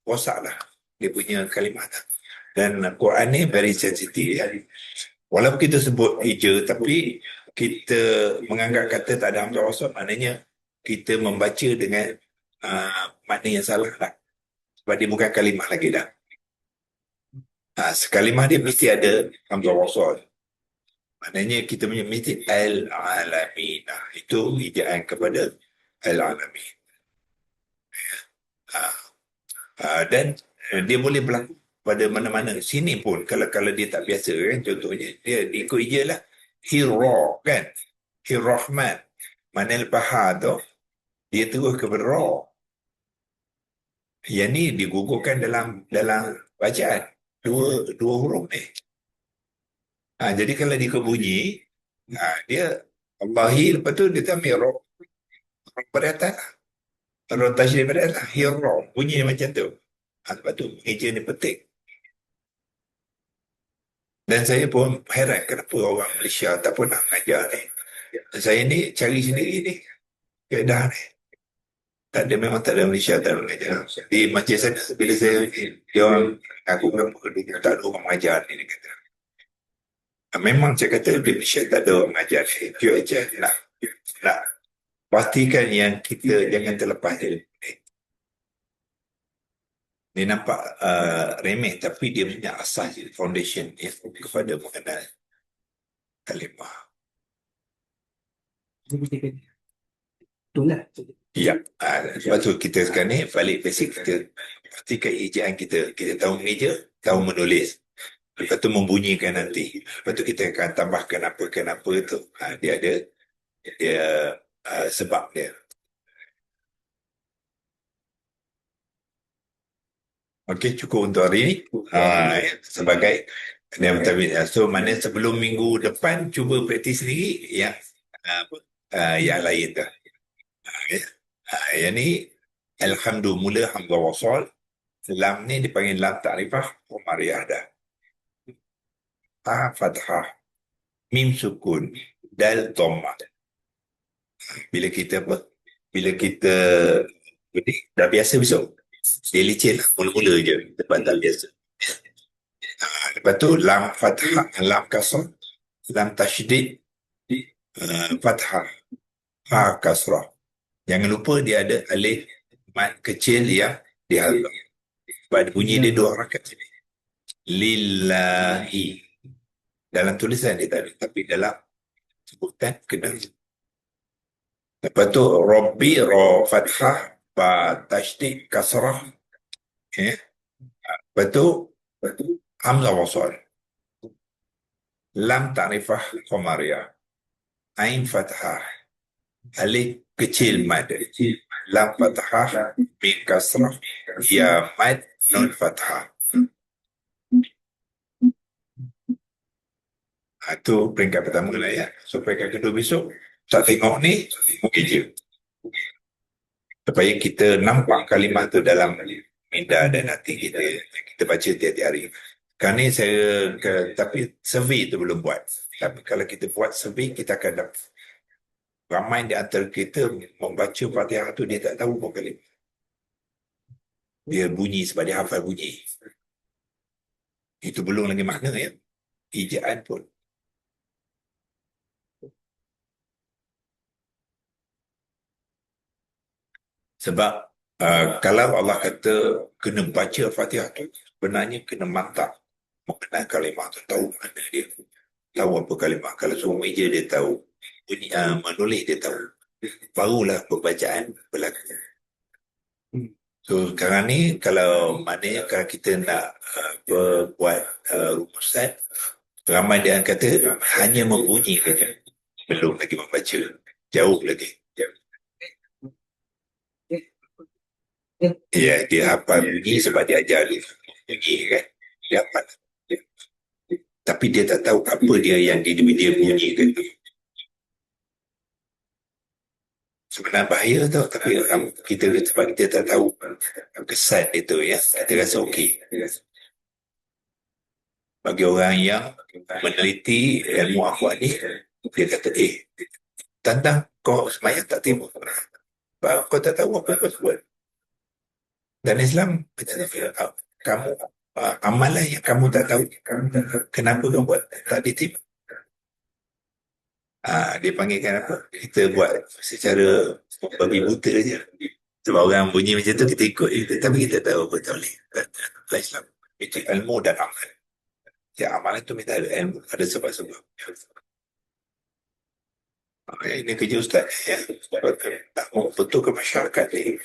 rosaklah dia punya kalimah. Dan Quran ni very sensitive ya. Walaupun kita sebut hija, tapi kita menganggap kata tak ada hamzah wasal, maknanya kita membaca dengan makna yang salah lah. Sebab dia bukan kalimah lagi dah. Sekalimah dia mesti ada hamzah wasal. Maknanya kita punya mesti al-alamin. Itu hijaan kepada al-alamin. Dan dia boleh berlaku pada mana-mana. Sini pun kalau dia tak biasa kan, contohnya dia ikut hija lah. Hira kan. Hir-Rahman. Mana lepas ha tu, dia terus kepada ra. Yang ni digugurkan dalam bacaan. Dua huruf ni. Jadi kalau dia bunyi, dia Allahi, lepas tu dia tambah ra. Pada atas lah. Ra tasydid pada atas lah. Hira. Bunyi macam tu. Lepas tu hija ni penting. Dan saya pun heran kenapa orang Malaysia tak pernah mengajar ni. Saya ni cari sendiri ni. Keadaan ni. Tak ada, memang tak ada Malaysia tak ada mengajar. Di masjid sana, bila saya dia orang aku kenapa dia tak ada orang mengajar ni, dia kata. Memang saya kata di Malaysia tak ada orang mengajar ni. Dia aja nak pastikan yang kita jangan terlepas dia. Dia nampak remeh, tapi dia punya asas, foundation dia kepada mengenal kalimah. Itulah. Ya. Lepas tu kita sekarang ni balik basic, kita pastikan ejaan kita tahu mengeja, tahu menulis. Lepas tu membunyikan nanti. Lepas tu kita akan tambahkan apa tu. Dia ada sebab dia. Okey, cukup untuk hari ini. Sebagai so mana sebelum minggu depan cuba praktis sendiri yang lain tu. Yang ni alhamdulillah, mula hamzah wasal. Lam ni dipanggil lam ta'rifah qamariyah dah. Fathah, mim sukun, dal dhammah. Bila kita dah biasa besok, dia licin lah, mula-mula je tempat tak biasa. Lepas tu lam fathah, lam kasrah, lam tasydid, fathah, ha kasrah. Jangan lupa dia ada alif mat kecil yang dihalq. Sebab bunyi dia dua harakat sini. Lillahi. Dalam tulisan dia tak ada, tapi dalam sebutan kena. Lepas tu Rabbi, ra fathah, ba tasydid, kasrah. Lepas tu hamzah wasal. Lam ta'rifah qamariyah. Ain fathah. Alif kecil mad. Lam fathah, mim kasrah, ya mad, nun fathah. Itu peringkat pertama lah ya. So peringkat kedua besok, tak tengok ni, mungkin je. Supaya kita nampak kalimah tu dalam minda dan hati kita baca tiap-tiap hari. Sekarang ni tapi survey tu belum buat. Tapi kalau kita buat survey, kita akan dapat. Ramai di antara kita membaca Fatihah tu dia tak tahu pun kalimah. Dia bunyi sebab dia hafal bunyi. Itu belum lagi makna ya. Ijaan pun. Sebab kalau Allah kata kena baca Fatihah tu, sebenarnya kena mantap mengenal kalimah tu, tahu mana dia, tahu apa kalimah. Kalau suruh meja dia tahu, menulis dia tahu, barulah pembacaan berlaku. So sekarang ni kalau maknanya kalau kita nak buat rumusan, ramai dia kata hanya membunyi saja, belum lagi membaca, jauh lagi. Ya, dia hafal bunyi sebab dia ajar dia bunyi kan. Dia hafal. Tapi dia tak tahu apa dia yang dia bunyikan tu. Sebenarnya bahaya tau, tapi kita sebab kita tak tahu kesan itu ya, kita rasa okey. Bagi orang yang meneliti ilmu akhwat ni, dia kata, tantang kau semayang tak timbul. Kau tak tahu apa kau buat. Dan Islam, kamu Amalan yang kamu tak tahu, kenapa kamu buat tak diterima. Dia panggilkan apa? Kita buat secara babi buta je. Sebab orang bunyi macam tu kita ikut je. Tapi kita tahu apa tak boleh. Dalam Islam itu ilmu dan amal. Ya, amalan tu minta ada ilmu, ada sebab-sebab. Ini kerja ustaz ya. Tak mau betul ke masyarakat ni.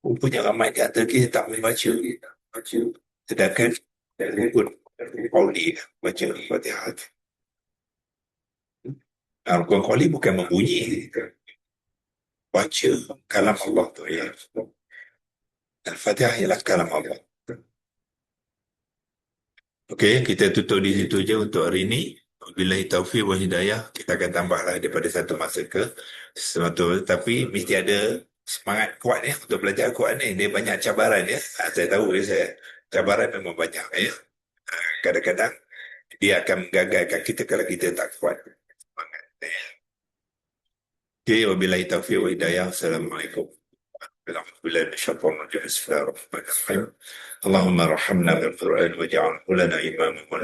Rupanya ramai di antara kita tak membaca. Sedangkan rukun qauli baca Fatihah. Rukun qauli bukan membunyi. Baca kalam Allah tu ya. Al-Fatihah ialah kalam Allah. Okey, kita tutup di situ je untuk hari ini. Wabillahi taufiq wa hidayah. Kita akan tambahlah daripada satu masa ke satu, tapi mesti ada semangat kuat ya untuk belajar Quran ni. Dia banyak cabaran ya. Saya tahu ya, saya cabaran memang banyak ya. Kadang-kadang dia akan menggagalkan kita kalau kita tak kuat semangat ya. Okey, wabillahi taufiq wa hidayah. Assalamualaikum. Alhamdulillah, Bismillahirrahmanirrahim. Allahumma rahmna bil Quran waj'alhu lana imaman wa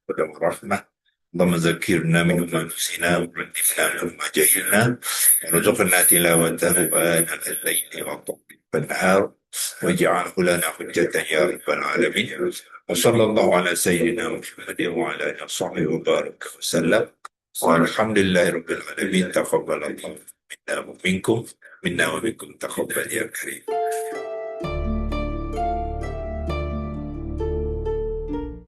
hudan wa rahmah. اللهم ذكرنا منه ما نسينا وردفنا منه ما جهلنا وارزقنا تلاوته آناء الليل وأطراف النهار واجعله لنا حجة يا رب العالمين وصلى الله على سيدنا محمد وعلى آله وصحبه وبارك وسلم والحمد لله رب العالمين. تقبل الله منا ومنكم تقبل يا كريم.